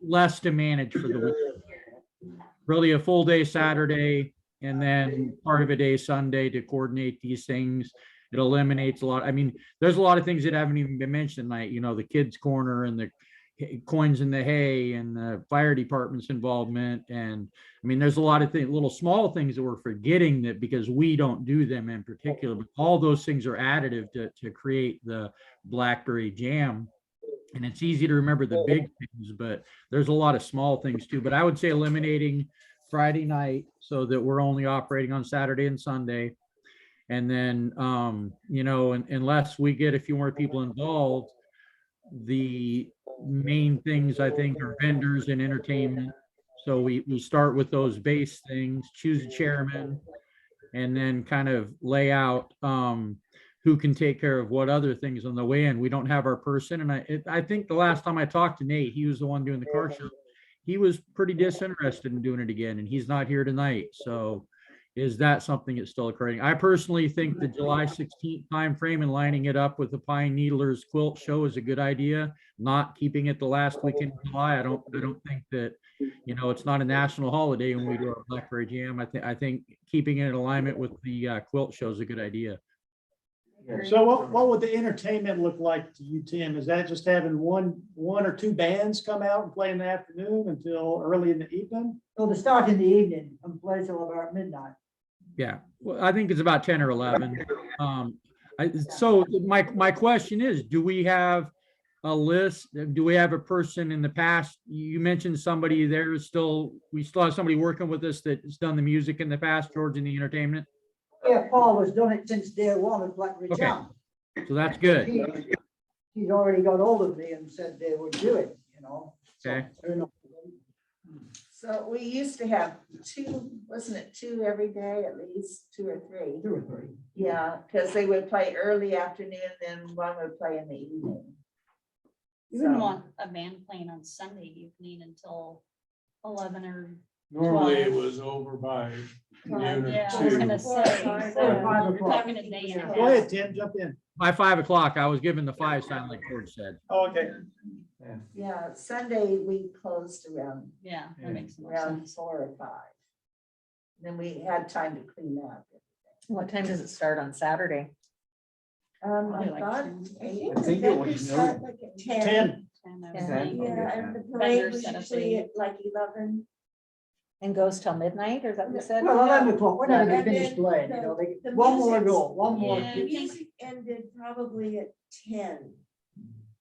Speaker 9: less to manage for the week. Really a full day Saturday and then part of a day Sunday to coordinate these things. It eliminates a lot. I mean, there's a lot of things that haven't even been mentioned, like, you know, the kids' corner and the coins in the hay and the fire department's involvement. And I mean, there's a lot of things, little small things that we're forgetting that because we don't do them in particular, but all those things are additive to create the Blackberry Jam. And it's easy to remember the big things, but there's a lot of small things too. But I would say eliminating Friday night so that we're only operating on Saturday and Sunday. And then, you know, unless we get a few more people involved, the main things I think are vendors and entertainment. So we start with those base things, choose a chairman, and then kind of lay out who can take care of what other things on the way in. We don't have our person. And I think the last time I talked to Nate, he was the one doing the car show. He was pretty disinterested in doing it again, and he's not here tonight. So is that something that's still occurring? I personally think the July 16th timeframe and lining it up with the Pine Needlers Quilt Show is a good idea. Not keeping it the last weekend of July. I don't think that, you know, it's not a national holiday when we do our Blackberry Jam. I think keeping it in alignment with the quilt show is a good idea.
Speaker 1: So what would the entertainment look like to you, Tim? Is that just having one or two bands come out and play in the afternoon until early in the evening?
Speaker 4: So they start in the evening and play till about midnight.
Speaker 9: Yeah, well, I think it's about 10 or 11. So my question is, do we have a list? Do we have a person in the past? You mentioned somebody there is still, we still have somebody working with us that's done the music in the past, George, in the entertainment.
Speaker 4: Yeah, Paul has done it since day one of Blackberry
Speaker 9: Okay.
Speaker 4: Jam.
Speaker 9: So that's good.
Speaker 4: He's already got hold of me and said they would do it, you know.
Speaker 9: Okay.
Speaker 6: So we used to have two, wasn't it two every day, at least two or three?
Speaker 4: 2 or 3.
Speaker 6: Yeah, because they would play early afternoon, then one would play in the evening.
Speaker 8: You wouldn't
Speaker 6: So-
Speaker 8: want a band playing on Sunday evening until 11 or,
Speaker 3: Normally it was over by noon or
Speaker 8: yeah, I was gonna
Speaker 3: 2.
Speaker 8: say. so
Speaker 4: Or 5
Speaker 8: you're
Speaker 4: o'clock.
Speaker 8: talking a day and a
Speaker 1: Go ahead,
Speaker 8: half.
Speaker 1: Tim, jump in.
Speaker 9: By 5 o'clock, I was given the 5 sign like George said.
Speaker 1: Oh, okay.
Speaker 6: Yeah, Sunday we closed around,
Speaker 8: Yeah, that makes more
Speaker 6: around
Speaker 8: sense.
Speaker 6: 4 or 5. Then we had time to clean up.
Speaker 2: What time does it start on Saturday?
Speaker 6: I
Speaker 8: Probably like
Speaker 6: thought,
Speaker 8: 10.
Speaker 7: I think it was
Speaker 5: Start like at 10.
Speaker 1: 10.
Speaker 8: 10, I
Speaker 2: Yeah.
Speaker 8: would think.
Speaker 5: Yeah, and the parade
Speaker 8: Vendors
Speaker 5: was
Speaker 8: set up
Speaker 5: usually
Speaker 8: the-
Speaker 5: at like 11.
Speaker 2: And goes till midnight, or is that what you said?
Speaker 4: Well, 11 o'clock, whenever they
Speaker 5: And
Speaker 4: finish
Speaker 5: then
Speaker 4: playing, you know, they,
Speaker 5: the
Speaker 4: one more
Speaker 5: music's-
Speaker 4: go, one more.
Speaker 8: Yeah.
Speaker 5: The music ended probably at 10.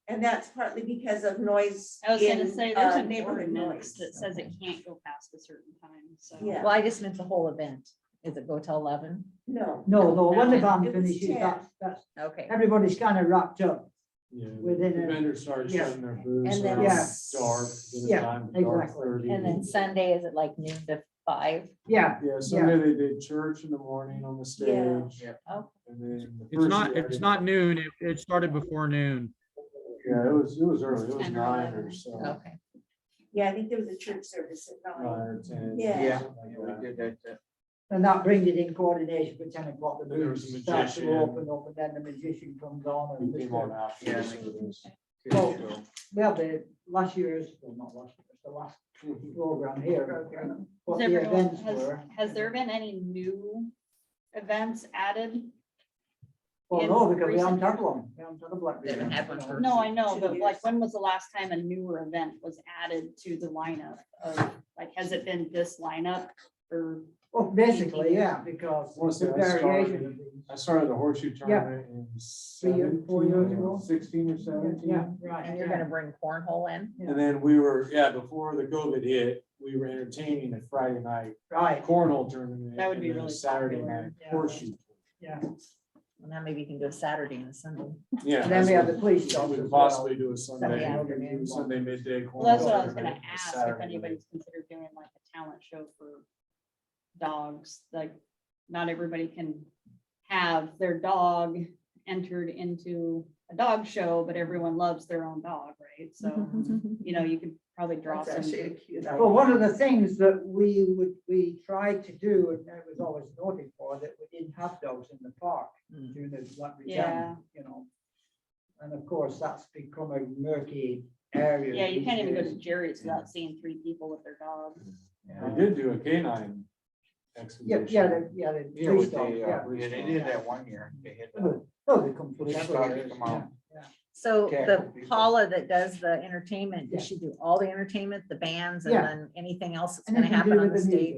Speaker 5: And that's partly because of noise.
Speaker 8: I was gonna
Speaker 5: in,
Speaker 8: say, there's an
Speaker 5: neighborhood
Speaker 8: ordinance
Speaker 5: noise.
Speaker 8: that says it can't go past a certain time, so.
Speaker 5: Yeah.
Speaker 2: Well, I just meant the whole event. Is it go till 11?
Speaker 5: No.
Speaker 4: No, when the
Speaker 8: It
Speaker 4: band
Speaker 5: was
Speaker 4: finishes,
Speaker 5: 10.
Speaker 4: that's,
Speaker 2: Okay.
Speaker 4: everybody's kind of wrapped up.
Speaker 3: Yeah,
Speaker 4: Within
Speaker 3: the
Speaker 4: a-
Speaker 3: vendors started
Speaker 4: yeah.
Speaker 3: shutting their booths
Speaker 2: And then
Speaker 3: around
Speaker 4: s-
Speaker 3: dark. dinner
Speaker 4: Yeah,
Speaker 3: time, dark
Speaker 4: exactly.
Speaker 3: 30.
Speaker 2: And then Sunday, is it like noon to 5?
Speaker 4: Yeah,
Speaker 3: Yeah, Sunday they did church in the morning on the
Speaker 5: Yeah.
Speaker 3: stage.
Speaker 2: Oh.
Speaker 3: And then. the
Speaker 9: It's
Speaker 3: first
Speaker 9: not,
Speaker 3: year I
Speaker 9: it's
Speaker 3: didn't-
Speaker 9: not noon. It started before noon.
Speaker 3: Yeah, it was early. It was
Speaker 8: 10 or
Speaker 3: 9 or
Speaker 8: 11.
Speaker 3: so.
Speaker 2: Okay.
Speaker 5: Yeah, I think there was a church service at 9.
Speaker 3: 9 or 10.
Speaker 5: Yeah.
Speaker 3: something
Speaker 7: We
Speaker 3: like that.
Speaker 7: did that.
Speaker 4: and that brings it in coordination for 10 o'clock, the
Speaker 3: And there was
Speaker 4: booths
Speaker 3: a
Speaker 4: start to
Speaker 3: magician.
Speaker 4: open up, and then the magician comes on and
Speaker 3: He came on
Speaker 4: Mr.
Speaker 3: after
Speaker 7: Yeah.
Speaker 3: the service.
Speaker 4: Well, we have the last year's, well, not last, year, the last program here. What
Speaker 8: Has
Speaker 4: the
Speaker 8: everyone-
Speaker 4: events were.
Speaker 8: Has there been any new events added?
Speaker 4: Well, no,
Speaker 8: in
Speaker 4: because we haven't
Speaker 8: recent
Speaker 4: had one. We haven't had a Blackberry.
Speaker 2: They haven't had one for-
Speaker 8: No, I know,
Speaker 5: 2
Speaker 8: but like,
Speaker 5: years.
Speaker 8: when was the last time a newer event was added to the lineup of, like, has it been this lineup or?
Speaker 4: Well, basically, yeah, because
Speaker 3: Well, see,
Speaker 4: the
Speaker 3: I started-
Speaker 4: variation of these.
Speaker 3: I started the horseshoe tournament in
Speaker 4: 4 years ago.
Speaker 3: 16 or 17.
Speaker 4: Yeah, right.
Speaker 2: And you're gonna bring cornhole in?
Speaker 3: And then we were, before the COVID hit, we were entertaining a Friday night
Speaker 4: Right,
Speaker 3: cornhole tournament.
Speaker 8: That would be
Speaker 3: and then a
Speaker 8: really
Speaker 3: Saturday
Speaker 8: popular.
Speaker 3: night
Speaker 4: Yeah.
Speaker 3: horseshoe.
Speaker 4: yeah.
Speaker 2: Well, now maybe you can do a Saturday and a Sunday.
Speaker 3: Yeah.
Speaker 4: And then we have the police
Speaker 3: We
Speaker 4: dogs
Speaker 3: could
Speaker 4: as well.
Speaker 3: possibly do a
Speaker 2: Sunday
Speaker 3: Sunday,
Speaker 2: afternoon.
Speaker 3: Sunday midday.
Speaker 8: Well, that's what I
Speaker 3: cornhole
Speaker 8: was gonna
Speaker 3: tournament, and a
Speaker 8: ask, if
Speaker 3: Saturday night.
Speaker 8: anybody's considered doing like a talent show for dogs, like, not everybody can have their dog entered into a dog show, but everyone loves their own dog, right? So, you know, you could probably draw
Speaker 6: That's
Speaker 8: some.
Speaker 6: actually a cute
Speaker 4: Well, one
Speaker 6: idea.
Speaker 4: of the things that we tried to do, and it was always noted for, that we didn't have dogs in the park during the Blackberry
Speaker 8: Yeah.
Speaker 4: Jam, you know. And of course, that's become a murky area.
Speaker 8: Yeah, you
Speaker 4: these
Speaker 8: can't even go to
Speaker 4: days.
Speaker 8: Jerry's without seeing 3 people with their dogs.
Speaker 3: We did do a canine
Speaker 4: Yeah,
Speaker 3: exhibition.
Speaker 4: yeah, the
Speaker 7: Yeah,
Speaker 4: police
Speaker 7: with the,
Speaker 4: dogs, yeah.
Speaker 7: yeah, they did that one year. They had,
Speaker 4: No, they come from
Speaker 7: Police
Speaker 4: everywhere,
Speaker 7: dogs come out.
Speaker 4: yeah.
Speaker 2: So
Speaker 7: Tackle
Speaker 2: the
Speaker 7: people.
Speaker 2: Paula that does the entertainment,
Speaker 4: Yeah.
Speaker 2: does she do all the entertainment, the bands, and
Speaker 4: Yeah.
Speaker 2: then anything else that's gonna
Speaker 4: Anything to
Speaker 2: happen
Speaker 4: do
Speaker 2: on the
Speaker 4: with
Speaker 2: stage?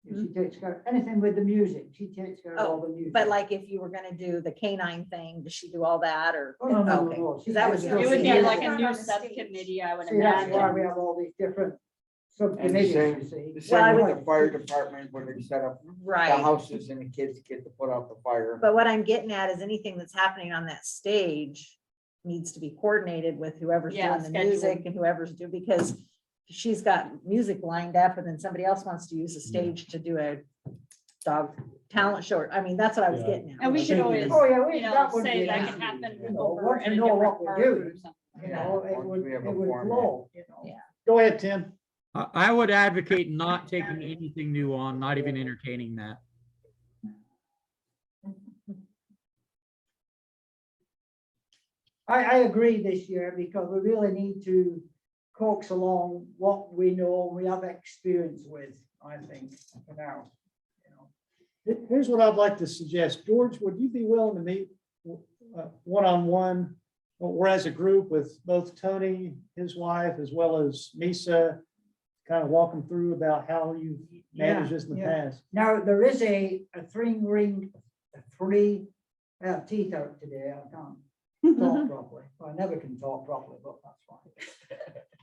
Speaker 4: music. She takes care of anything with the music, she takes care of all the music.
Speaker 2: But like if you were gonna do the canine thing, does she do all that or?
Speaker 4: Oh, no, no,
Speaker 2: Okay.
Speaker 4: no, she
Speaker 2: That was
Speaker 4: takes
Speaker 8: It
Speaker 4: care of
Speaker 8: would
Speaker 4: the
Speaker 8: be
Speaker 2: Yeah.
Speaker 8: like
Speaker 4: music.
Speaker 8: a
Speaker 5: Not
Speaker 8: new
Speaker 5: on the stage.
Speaker 8: subcommittee, I would
Speaker 4: See, that's why we
Speaker 8: imagine.
Speaker 4: have all these different subcommittees,
Speaker 7: same-
Speaker 4: you see.
Speaker 7: the
Speaker 2: Well, I
Speaker 7: same with
Speaker 2: would-
Speaker 7: the fire department where they set up the
Speaker 2: Right,
Speaker 7: houses and the kids get to put out the fire.
Speaker 2: but what I'm getting at is anything that's happening on that stage needs to be coordinated with whoever's
Speaker 8: Yeah,
Speaker 2: doing the music
Speaker 8: scheduled.
Speaker 2: and whoever's doing, because she's got music lined up and then somebody else wants to use the stage to do a dog talent show. I mean, that's what I was
Speaker 3: Yeah.
Speaker 2: getting at.
Speaker 8: And we could always,
Speaker 4: Oh, yeah,
Speaker 8: you know,
Speaker 4: that would
Speaker 8: say
Speaker 4: be
Speaker 8: that
Speaker 4: nice.
Speaker 8: can happen
Speaker 4: You know,
Speaker 8: over
Speaker 4: once
Speaker 8: in
Speaker 4: you
Speaker 8: a
Speaker 4: know
Speaker 8: different
Speaker 4: what we're
Speaker 8: park or
Speaker 4: doing,
Speaker 8: something.
Speaker 4: You know, it
Speaker 7: Once
Speaker 4: would,
Speaker 7: we have
Speaker 4: it
Speaker 7: a
Speaker 4: would
Speaker 7: format.
Speaker 4: flow, you know.
Speaker 2: Yeah.
Speaker 1: Go ahead, Tim.
Speaker 9: I would advocate not taking anything new on, not even entertaining that.
Speaker 4: I agree this year because we really need to coax along what we know, we have experience with, I think, for now. You know.
Speaker 1: Here's what I'd like to suggest. George, would you be willing to meet one-on-one or as a group with both Tony, his wife, as well as Misa, kind of walk them through about how you managed this in the
Speaker 4: Yeah.
Speaker 1: past?
Speaker 4: Now, there is a I have teeth out today, I can't talk properly. Well, I never can talk properly, but that's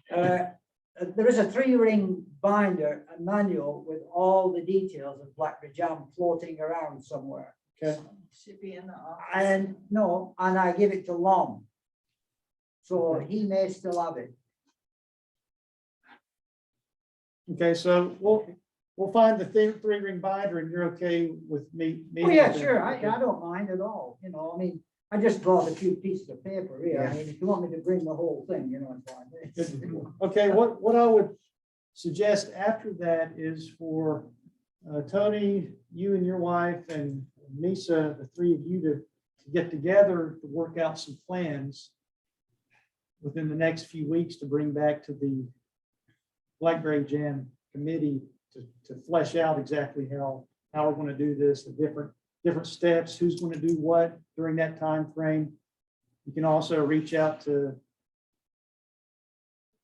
Speaker 4: fine. There is a 3-ring binder, a manual with all the details of Blackberry Jam floating around somewhere.
Speaker 1: Okay.
Speaker 6: Should be in the office.
Speaker 4: And I give it to Lom. So he may still have it.
Speaker 1: Okay, so we'll find the 3-ring binder and you're okay with me?
Speaker 4: Oh, yeah, sure, I don't mind at all, you know, I mean, I just brought a few pieces of paper here, I mean, if you want me to bring the whole thing, you know, it's fine.
Speaker 1: Okay, what I would suggest after that is for Tony, you and your wife and Misa, the 3 of you to get together to work out some plans within the next few weeks to bring back to the Blackberry Jam committee to flesh out exactly how we're going to do this, the different steps, who's going to do what during that time frame. You can also reach out to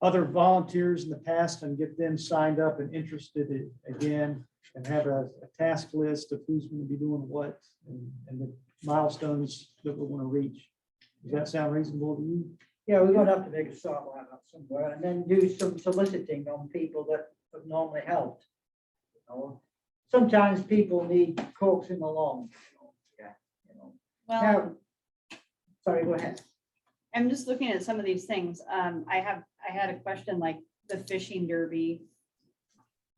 Speaker 1: other volunteers in the past and get them signed up and interested again, and have a task list of who's going to be doing what and the milestones that we're going to reach. Does that sound reasonable to you?
Speaker 4: Yeah, we're gonna have to make a start like that somewhere, and then do some soliciting on people that have normally helped. You know, sometimes people need coaxing along. You know.
Speaker 8: Well,
Speaker 4: Now, sorry, go ahead.
Speaker 8: I'm just looking at some of these things. I had a question like the fishing derby.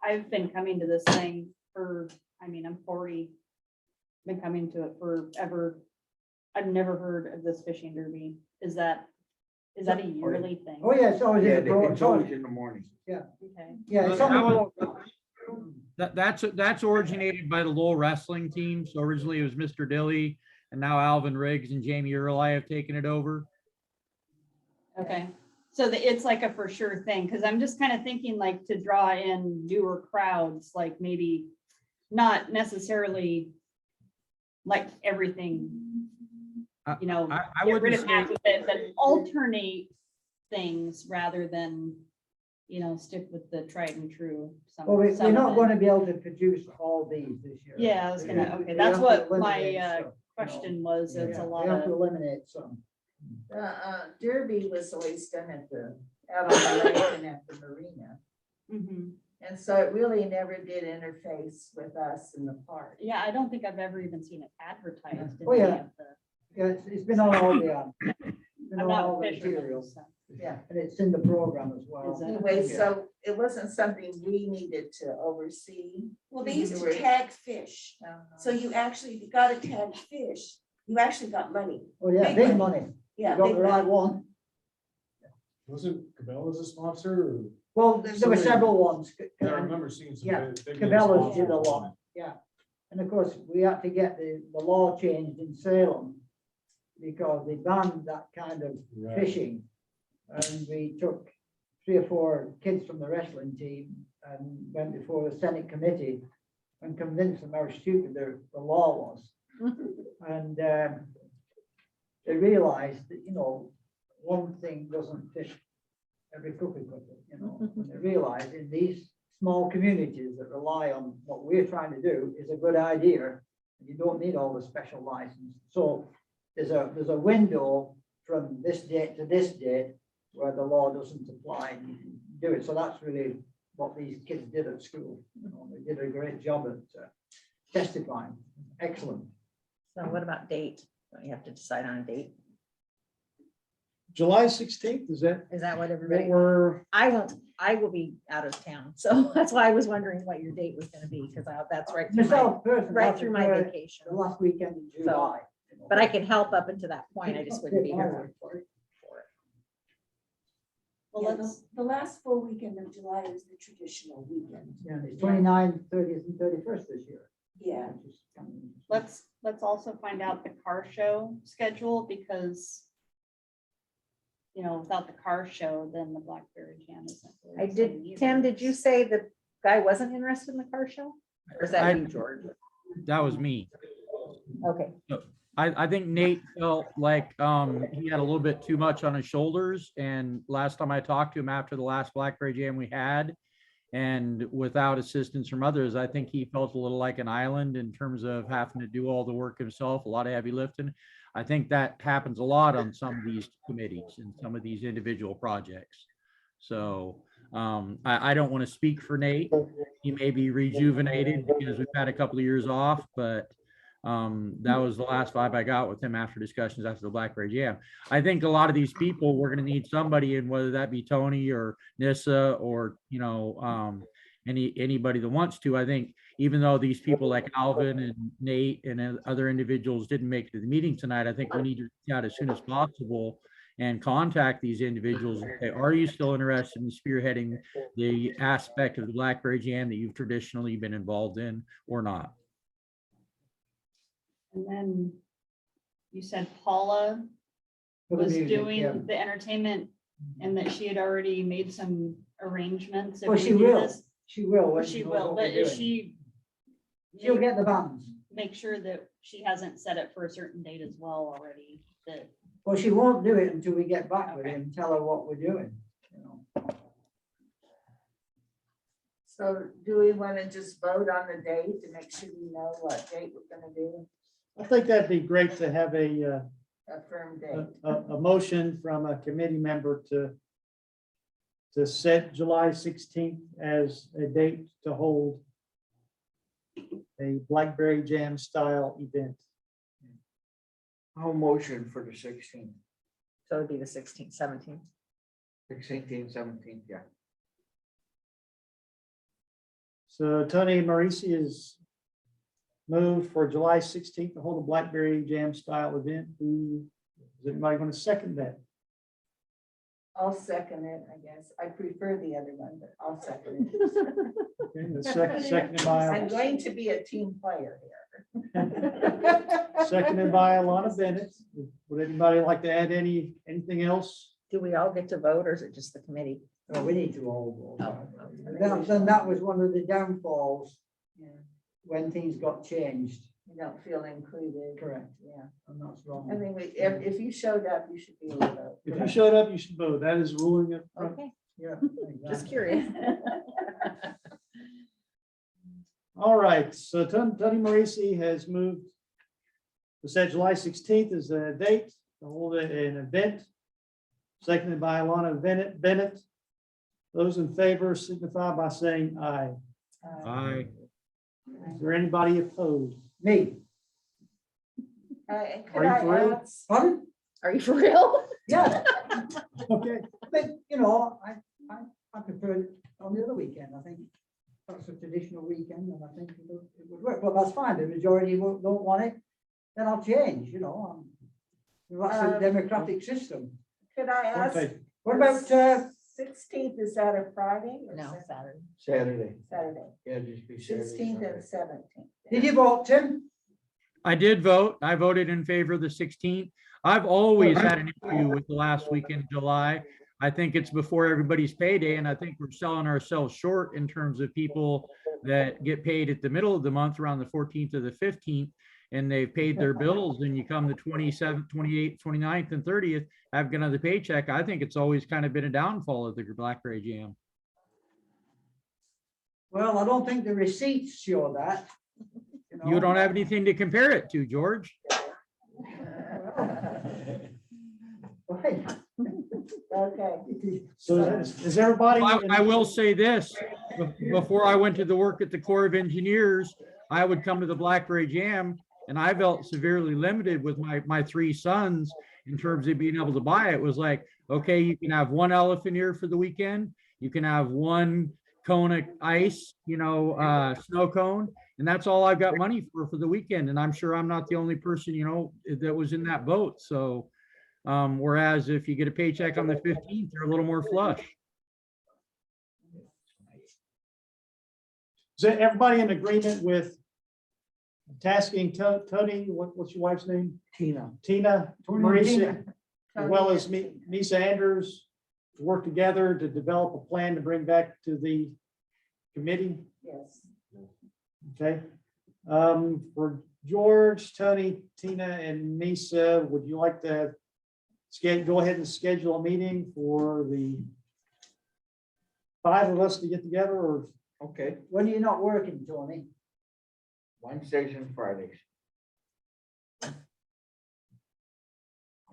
Speaker 8: I've been coming to this thing for, I mean, I'm 40. Been coming to it forever. I've never heard of this fishing derby. Is that a yearly thing?
Speaker 4: Oh, yeah, it's always
Speaker 7: Yeah,
Speaker 4: in the pro.
Speaker 7: it's always in the morning.
Speaker 8: Okay.
Speaker 4: Yeah, it's on the pro.
Speaker 9: That's originated by the Lowell wrestling team. So originally it was Mr. Dilly, and now Alvin Riggs and Jamie Early have taken it over.
Speaker 8: Okay, so it's like a for sure thing, because I'm just kind of thinking like to draw in newer crowds, like maybe not necessarily like everything, you know,
Speaker 9: I
Speaker 8: get
Speaker 9: wouldn't
Speaker 8: rid of
Speaker 9: say-
Speaker 8: half of it, but alternate things rather than, you know, stick with the tried and true.
Speaker 4: Well, we're
Speaker 8: some
Speaker 4: not
Speaker 8: of
Speaker 4: going
Speaker 8: it.
Speaker 4: to be able to produce all these this year.
Speaker 8: Yeah, I was gonna,
Speaker 4: We
Speaker 8: okay, that's
Speaker 4: have to
Speaker 8: what
Speaker 4: eliminate
Speaker 8: my
Speaker 4: some, you know.
Speaker 8: question was. It's a
Speaker 4: Yeah,
Speaker 8: lot
Speaker 4: we have to
Speaker 8: of,
Speaker 4: eliminate some.
Speaker 6: Derby was always done out on the lake and at the marina.
Speaker 8: Mhm.
Speaker 6: And so it really never did interface with us in the park.
Speaker 8: Yeah, I don't think I've ever even seen it advertised. in
Speaker 4: Oh, yeah.
Speaker 8: any of the-
Speaker 4: Yeah, it's been on all the, been
Speaker 8: I'm
Speaker 4: on
Speaker 8: not
Speaker 4: all
Speaker 8: a
Speaker 4: the
Speaker 8: fisherman,
Speaker 4: materials,
Speaker 8: so.
Speaker 6: Yeah.
Speaker 4: and it's in the program as well.
Speaker 8: Is it?
Speaker 6: Anyway, so it wasn't something we needed to oversee.
Speaker 5: Well, they used
Speaker 6: You
Speaker 5: to
Speaker 6: were-
Speaker 5: tag fish.
Speaker 6: Uh-huh.
Speaker 5: So you actually, if you got a tagged fish, you actually got money.
Speaker 4: Oh, yeah,
Speaker 5: Big
Speaker 4: big
Speaker 5: money.
Speaker 4: money.
Speaker 5: Yeah.
Speaker 4: got
Speaker 5: they've
Speaker 4: the right one.
Speaker 3: Wasn't Cabela's a sponsor or?
Speaker 4: Well, there were several ones.
Speaker 3: I remember seeing some.
Speaker 4: Yeah,
Speaker 3: big
Speaker 4: Cabela's did a
Speaker 3: sponsors on
Speaker 4: lot, yeah. And of course, we had to get the law changed in Salem because they banned that kind of
Speaker 3: it. Right.
Speaker 4: fishing. And we took 3 or 4 kids from the wrestling team and went before the Senate committee and convinced them how stupid the law was. And they realized that, one thing doesn't fit every cookie cutter, And they realized in these small communities that rely on what we're trying to do is a good idea. You don't need all the special license. So there's a window from this date to this date where the law doesn't apply and you can do it. So that's really what these kids did at school. They did a great job at testifying. Excellent.
Speaker 2: So what about date? Don't you have to decide on a date?
Speaker 1: July 16th, is that
Speaker 2: Is that what
Speaker 1: what
Speaker 2: everybody?
Speaker 1: we're,
Speaker 2: I will be out of town, so that's why I was wondering what your date was gonna be, because that's right through my,
Speaker 4: Yourself personally,
Speaker 2: right
Speaker 4: I
Speaker 2: through my
Speaker 4: prefer
Speaker 2: vacation.
Speaker 4: the last weekend in July.
Speaker 2: But I can help up until that point, I just wouldn't be here for it.
Speaker 8: Well,
Speaker 5: Yeah,
Speaker 8: let's,
Speaker 5: the last full weekend of July is the traditional weekend.
Speaker 4: Yeah, it's 29th, 30th, and 31st this year.
Speaker 5: Yeah.
Speaker 4: which is kind of interesting.
Speaker 8: let's also find out the car show schedule because without the car show, then the Blackberry Jam isn't. really
Speaker 2: I
Speaker 8: exciting
Speaker 2: did,
Speaker 8: either.
Speaker 2: Tim, did you say the guy wasn't interested in the car show? Or is that
Speaker 9: I-
Speaker 2: you, George?
Speaker 9: That was me.
Speaker 2: Okay,
Speaker 9: I think Nate felt like he had a little bit too much on his shoulders. And last time I talked to him after the last Blackberry Jam we had, and without assistance from others, I think he felt a little like an island in terms of having to do all the work himself, a lot of heavy lifting. I think that happens a lot on some of these committees and some of these individual projects. So I don't want to speak for Nate. He may be rejuvenated because we've had a couple of years off, but that was the last vibe I got with him after discussions after the Blackberry Jam. I think a lot of these people, we're going to need somebody, and whether that be Tony or Nissa or, anybody that wants to. I think even though these people like Alvin and Nate and other individuals didn't make it to the meeting tonight, I think we need to reach out as soon as possible and contact these individuals and say, are you still interested in spearheading the aspect of the Blackberry Jam that you've traditionally been involved in or not?
Speaker 8: And then you said Paula
Speaker 4: For the
Speaker 8: was
Speaker 4: music, yeah.
Speaker 8: doing the entertainment and that she had already made some arrangements. if
Speaker 4: Well,
Speaker 8: we
Speaker 4: she
Speaker 8: do
Speaker 4: will.
Speaker 8: this.
Speaker 4: She will. when
Speaker 8: She
Speaker 4: knows
Speaker 8: will,
Speaker 4: what
Speaker 8: but
Speaker 4: we're
Speaker 8: is
Speaker 4: doing.
Speaker 8: she?
Speaker 4: She'll get the bands.
Speaker 8: Make sure that she hasn't set it for a certain date as well already, that,
Speaker 4: Well, she won't do it until we get back with
Speaker 8: Okay.
Speaker 4: it and tell her what we're doing.
Speaker 6: So do we want to just vote on the date to make sure we know what date we're gonna do,
Speaker 1: I think that'd be great to have a
Speaker 6: firm date?
Speaker 1: a motion from a committee member to set July 16th as a date to hold a Blackberry Jam style event.
Speaker 7: I'll motion for the 16th,
Speaker 2: so it'd be the 16th, 17th.
Speaker 7: 16th, 17th, yeah.
Speaker 1: So Tony Marisi is moved for July 16th to hold a Blackberry Jam style event. Is anybody going to second that?
Speaker 6: I'll second it, I guess. I prefer the other one, but I'll second it.
Speaker 1: Okay, the seconded
Speaker 6: I'm
Speaker 1: by,
Speaker 6: going to be a team player here.
Speaker 1: seconded by Alana Bennett. Would anybody like to add anything else?
Speaker 2: Do we all get to vote, or is it just the committee?
Speaker 4: No, we need to all go.
Speaker 2: Oh.
Speaker 4: Then that was one of the downfalls
Speaker 6: Yeah,
Speaker 4: when things got changed.
Speaker 6: you don't feel included.
Speaker 4: Correct.
Speaker 6: Yeah,
Speaker 4: And that's
Speaker 6: I
Speaker 4: wrong.
Speaker 6: think if you showed up, you should be able to vote.
Speaker 1: If you showed up, you should vote. That is ruling it.
Speaker 2: Okay,
Speaker 4: Yeah.
Speaker 2: just
Speaker 4: exactly.
Speaker 2: curious.
Speaker 1: All right, so Tony Marisi has moved to set July 16th as a date to hold an event. Seconded by Alana Bennett. Those in favor signify by saying aye.
Speaker 9: Aye.
Speaker 1: Is there anybody opposed?
Speaker 4: Me.
Speaker 6: And
Speaker 1: Are
Speaker 6: could
Speaker 1: you
Speaker 6: I
Speaker 1: for real?
Speaker 6: ask,
Speaker 4: Pardon?
Speaker 2: Are you for real?
Speaker 4: Yeah,
Speaker 1: Okay,
Speaker 4: but I prefer it on the other weekend. I think that's a traditional weekend and I think it would work, but that's fine. The majority don't want it, then I'll change, That's a democratic system.
Speaker 6: Could I ask?
Speaker 1: Okay,
Speaker 4: What about,
Speaker 6: 16th, is that a Friday? or
Speaker 2: No,
Speaker 6: Saturday?
Speaker 2: Saturday.
Speaker 7: Saturday.
Speaker 6: Saturday,
Speaker 7: Yeah, just be Saturday.
Speaker 6: 16th
Speaker 7: Sunday.
Speaker 6: and 17th.
Speaker 4: did you vote, Tim?
Speaker 9: I did vote. I voted in favor of the 16th. I've always had an issue with the last week in July. I think it's before everybody's payday, and I think we're selling ourselves short in terms of people that get paid at the middle of the month around the 14th or the 15th, and they've paid their bills, and you come the 27th, 28th, 29th, and 30th, have another paycheck. I think it's always kind of been a downfall of the Blackberry Jam.
Speaker 4: Well, I don't think the receipts show that.
Speaker 9: You don't have anything to compare it to, George.
Speaker 4: Right.
Speaker 6: Okay.
Speaker 1: so is everybody?
Speaker 9: I will say this, before I went to the work at the Corps of Engineers, I would come to the Blackberry Jam, and I felt severely limited with my three sons in terms of being able to buy it. It was like, okay, you can have one elephant ear for the weekend, you can have one cone of ice, snow cone, and that's all I've got money for the weekend. And I'm sure I'm not the only person, that was in that boat. So whereas if you get a paycheck on the 15th, you're a little more flush.
Speaker 1: Is everybody in agreement with tasking Tony, what's your wife's name?
Speaker 7: Tina.
Speaker 1: Tina,
Speaker 4: Tony and
Speaker 1: Marisa,
Speaker 4: Tina.
Speaker 1: as well as Misa Andrews, to work together to develop a plan to bring back to the committee?
Speaker 6: Yes.
Speaker 1: Okay. For George, Tony, Tina, and Misa, would you like to go ahead and schedule a meeting for the 5 of us to get together, or?
Speaker 7: Okay,
Speaker 4: When are you not working, Tony?
Speaker 7: Wednesdays and Fridays. And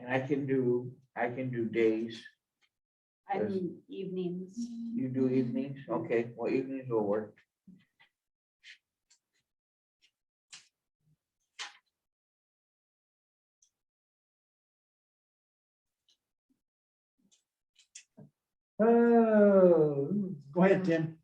Speaker 7: I can do days.
Speaker 8: I do evenings.
Speaker 7: You do evenings? Okay, well, evenings will work.
Speaker 1: Go ahead, Tim.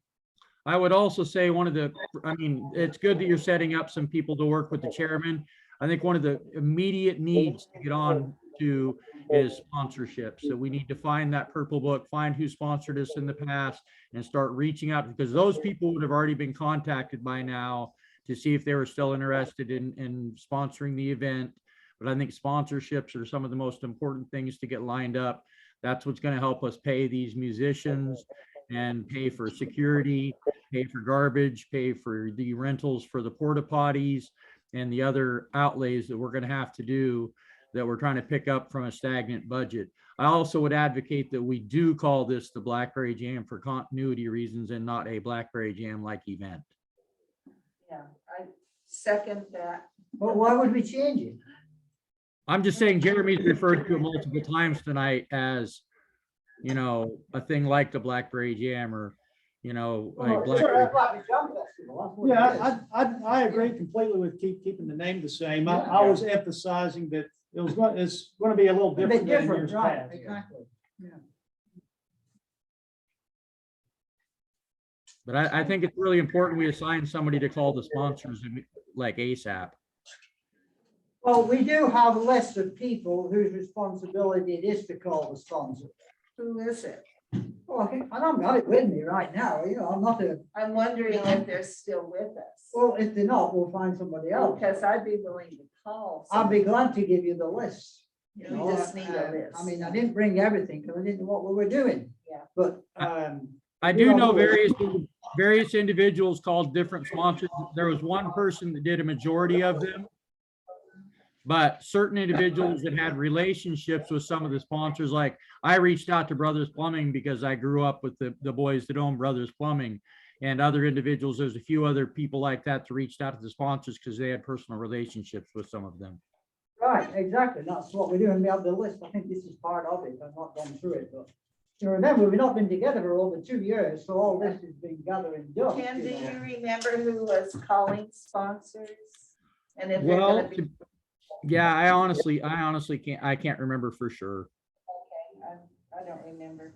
Speaker 9: I would also say it's good that you're setting up some people to work with the chairman. I think one of the immediate needs to get on to is sponsorship. So we need to find that purple book, find who sponsored us in the past, and start reaching out, because those people would have already been contacted by now to see if they were still interested in sponsoring the event. But I think sponsorships are some of the most important things to get lined up. That's what's going to help us pay these musicians and pay for security, pay for garbage, pay for the rentals for the porta potties and the other outlays that we're going to have to do that we're trying to pick up from a stagnant budget. I also would advocate that we do call this the Blackberry Jam for continuity reasons and not a Blackberry Jam like event.
Speaker 6: Yeah, I second that.
Speaker 4: But why would we change it?
Speaker 9: I'm just saying Jeremy's referred to it multiple times tonight as, a thing like the Blackberry Jam or, a Blackberry.
Speaker 1: Yeah, I agree completely with keeping the name the same. I was emphasizing that it's going to be a little
Speaker 4: A bit
Speaker 1: different than
Speaker 4: different,
Speaker 1: years
Speaker 4: right,
Speaker 1: past.
Speaker 4: exactly.
Speaker 9: But I think it's really important we assign somebody to call the sponsors like ASAP.
Speaker 4: Well, we do have a list of people whose responsibility it is to call the sponsor.
Speaker 6: Who is it?
Speaker 4: Well, I don't got it with me right now, I'm not
Speaker 6: I'm wondering if they're still with us.
Speaker 4: well, if they're not, we'll find somebody else.
Speaker 6: Because I'd be willing to call.
Speaker 4: I'll be glad to give you the list.
Speaker 6: You just need a list.
Speaker 4: I mean, I didn't bring everything because I didn't know what we were doing.
Speaker 6: Yeah.
Speaker 4: But,
Speaker 9: I do know various individuals called different sponsors. There was one person that did a majority of them. But certain individuals that had relationships with some of the sponsors, like I reached out to Brothers Plumbing because I grew up with the boys that own Brothers Plumbing, and other individuals. There's a few other people like that that reached out to the sponsors because they had personal relationships with some of them.
Speaker 4: right, exactly, that's what we're doing. We have the list. I think this is part of it. I've not gone through it, but you remember, we've not been together for over 2 years, so all this has been gathering dust.
Speaker 6: Ken, do
Speaker 4: you know.
Speaker 6: you remember who was calling sponsors? And if they're
Speaker 9: Well,
Speaker 6: gonna be,
Speaker 9: yeah, I honestly can't remember for sure.
Speaker 6: okay, I don't remember.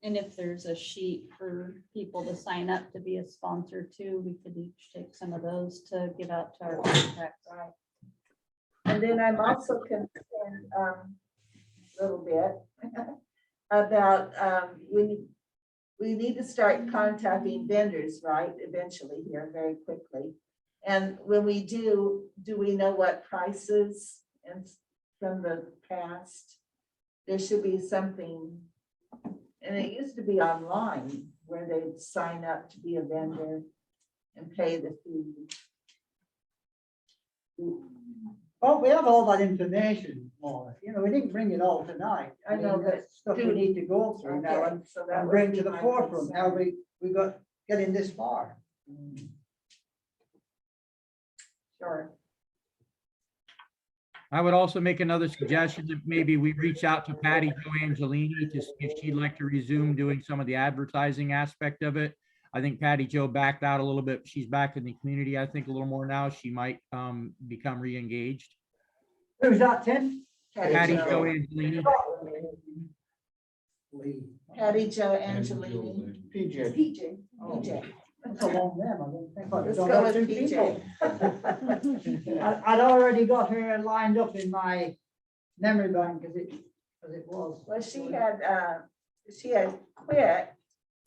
Speaker 8: And if there's a sheet for people to sign up to be a sponsor too, we could each take some of those to give out to our contacts.
Speaker 6: And then I'm also concerned, a little bit about, we need to start contacting vendors, right, eventually here, very quickly. And when we do we know what prices and from the past? There should be something, and it used to be online where they'd sign up to be a vendor and pay the fee.
Speaker 4: Oh, we have all that information, Maura. You know, we didn't bring it all tonight.
Speaker 6: I know,
Speaker 4: mean,
Speaker 6: but
Speaker 4: that's stuff we
Speaker 6: do-
Speaker 4: need to go through now
Speaker 6: Okay,
Speaker 4: and
Speaker 6: so that would
Speaker 4: bring
Speaker 6: be
Speaker 4: to the
Speaker 6: my
Speaker 4: forefront how
Speaker 6: concern.
Speaker 4: we got getting this far.
Speaker 6: Sure.
Speaker 9: I would also make another suggestion that maybe we reach out to Patty Jo Angelini to see if she'd like to resume doing some of the advertising aspect of it. I think Patty Jo backed out a little bit. She's back in the community, I think, a little more now. She might become re-engaged.
Speaker 4: Who's that, Tim?
Speaker 9: Patty
Speaker 2: Jo.
Speaker 9: Jo Angelini.
Speaker 6: Patty Jo Angelini.
Speaker 7: PJ.
Speaker 6: PJ.
Speaker 4: Oh.
Speaker 6: PJ.
Speaker 4: That's a long name. I didn't think I'd
Speaker 6: Let's
Speaker 4: done
Speaker 6: go
Speaker 4: that
Speaker 6: with
Speaker 4: two
Speaker 6: PJ.
Speaker 4: people. I'd already got her lined up in my memory bank as it was.
Speaker 6: Well, she had quit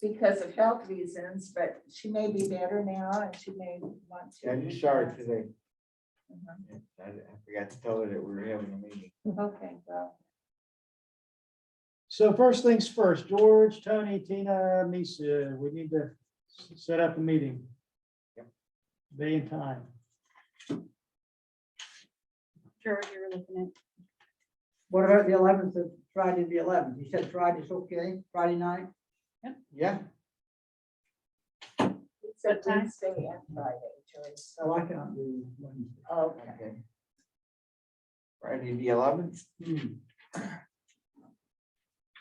Speaker 6: because of health reasons, but she may be better now and she may want to.
Speaker 7: I just saw her today.
Speaker 6: Mhm.
Speaker 7: I forgot to tell her that we were having a meeting.
Speaker 6: Okay, well,
Speaker 1: So first things first, George, Tony, Tina, Misa, we need to set up a meeting.
Speaker 7: Yep.
Speaker 1: Day and time.
Speaker 8: George, you were looking
Speaker 4: What about the 11th of Friday, the 11th? You said Friday's okay, Friday night?
Speaker 7: Yeah,
Speaker 6: it said
Speaker 8: What time?
Speaker 6: Wednesday and Friday, Joyce.
Speaker 4: So I can't do Wednesday.
Speaker 6: Okay.
Speaker 7: okay. Friday the 11th.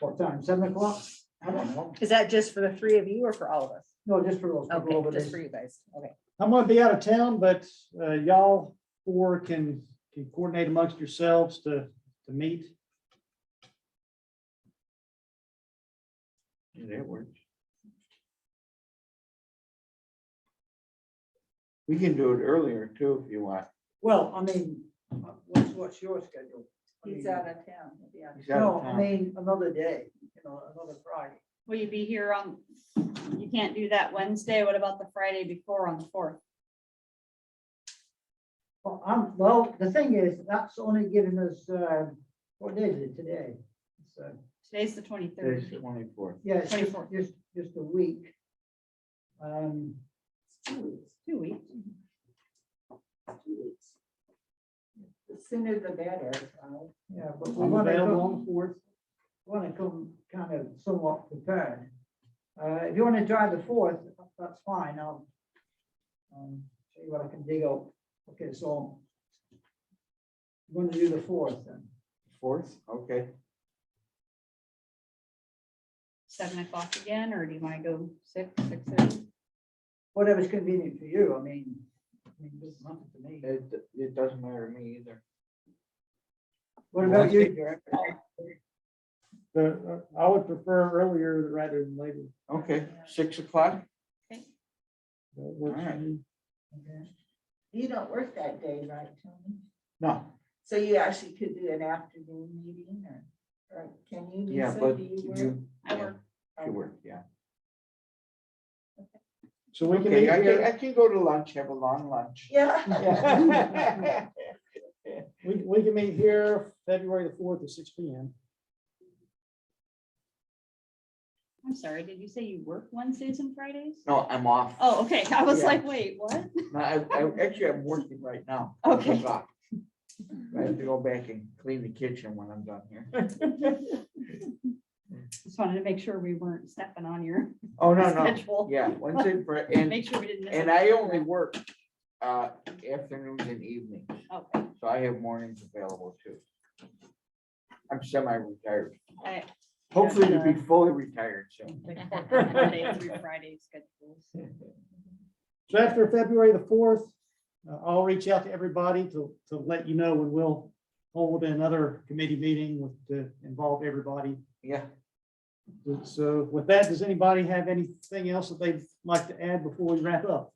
Speaker 4: What time, 7 o'clock?
Speaker 7: I don't know.
Speaker 2: Is that just for the three of you or for all of us?
Speaker 4: No, just for those. to go over
Speaker 2: Okay, just
Speaker 4: this.
Speaker 2: for you guys. Okay.
Speaker 1: I'm gonna be out of town, but y'all four can coordinate amongst yourselves to meet.
Speaker 7: Yeah, that works. We can do it earlier too, if you want.
Speaker 4: Well, I mean, what's your schedule? I
Speaker 6: He's
Speaker 4: mean,
Speaker 6: out of town. He'll be out.
Speaker 7: He's out
Speaker 4: No,
Speaker 7: of
Speaker 4: I
Speaker 7: town.
Speaker 4: mean, another day, another Friday.
Speaker 8: Will you be here on, you can't do that Wednesday. What about the Friday before on the 4th?
Speaker 4: Well, the thing is, that's only giving us, what day is it today? It's,
Speaker 8: Today's the
Speaker 7: Today's
Speaker 8: 23rd.
Speaker 7: the 24th.
Speaker 4: yeah, it's
Speaker 8: 24th.
Speaker 4: just a week.
Speaker 6: 2 weeks.
Speaker 8: 2 weeks.
Speaker 6: 2 weeks. The sooner the better, right?
Speaker 4: Yeah, but we
Speaker 1: I'm
Speaker 4: want
Speaker 1: available on
Speaker 4: to
Speaker 1: the fourth.
Speaker 4: come kind of somewhat prepared. If you want to try the 4th, that's fine. I'll see what I can dig up. Okay, so I'm going to do the 4th then.
Speaker 7: 4th, okay.
Speaker 8: 7 o'clock again, or do you want to go 6, 6:30?
Speaker 4: Whatever's convenient for you. I mean, it doesn't matter to me.
Speaker 7: It doesn't matter to me either.
Speaker 4: What about you, Derek?
Speaker 1: I would prefer earlier rather than later.
Speaker 7: Okay, 6 o'clock?
Speaker 1: That works for
Speaker 7: Alright.
Speaker 1: me.
Speaker 4: Okay.
Speaker 6: You don't work that day, right, Tony?
Speaker 7: No,
Speaker 6: So you actually could do an afternoon meeting or can you?
Speaker 7: yeah,
Speaker 6: Lisa?
Speaker 7: but
Speaker 6: Do you work?
Speaker 7: you,
Speaker 8: I
Speaker 7: yeah,
Speaker 8: work.
Speaker 7: you work, yeah.
Speaker 1: So we can
Speaker 7: Okay,
Speaker 1: meet
Speaker 7: I
Speaker 1: here.
Speaker 7: can go to lunch, have a long lunch.
Speaker 6: Yeah.
Speaker 7: Yeah.
Speaker 1: We can meet here February the 4th at 6 p.m.
Speaker 8: I'm sorry, did you say you work Wednesdays and Fridays?
Speaker 7: No, I'm off.
Speaker 8: Oh, okay. I was
Speaker 7: Yeah.
Speaker 8: like, wait, what?
Speaker 7: No, actually, I'm working right now.
Speaker 8: Okay.
Speaker 7: I'm off. I have to go back and clean the kitchen when I'm done here.
Speaker 8: Just wanted to make sure we weren't stepping on your
Speaker 7: Oh, no, no,
Speaker 8: schedule.
Speaker 7: yeah, Wednesday, and,
Speaker 8: Make sure we didn't miss.
Speaker 7: and I only work afternoons and evenings,
Speaker 8: Okay.
Speaker 7: so I have mornings available too. I'm semi-retired,
Speaker 8: I-
Speaker 7: hopefully to be fully retired soon.
Speaker 8: Monday through Friday schedules.
Speaker 1: So after February the 4th, I'll reach out to everybody to let you know when we'll hold another committee meeting to involve everybody.
Speaker 7: Yeah,
Speaker 1: So with that, does anybody have anything else that they'd like to add before we wrap up?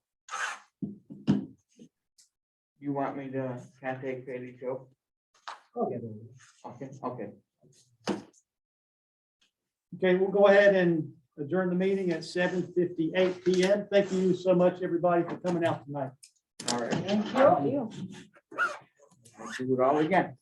Speaker 7: you want me to contact Patty Joe?
Speaker 1: I'll get it.
Speaker 7: Okay.
Speaker 1: Okay, we'll go ahead and adjourn the meeting at 7:58 PM. Thank you so much, everybody, for coming out tonight.
Speaker 7: All right.
Speaker 2: Thank you.
Speaker 7: Let's do it all again.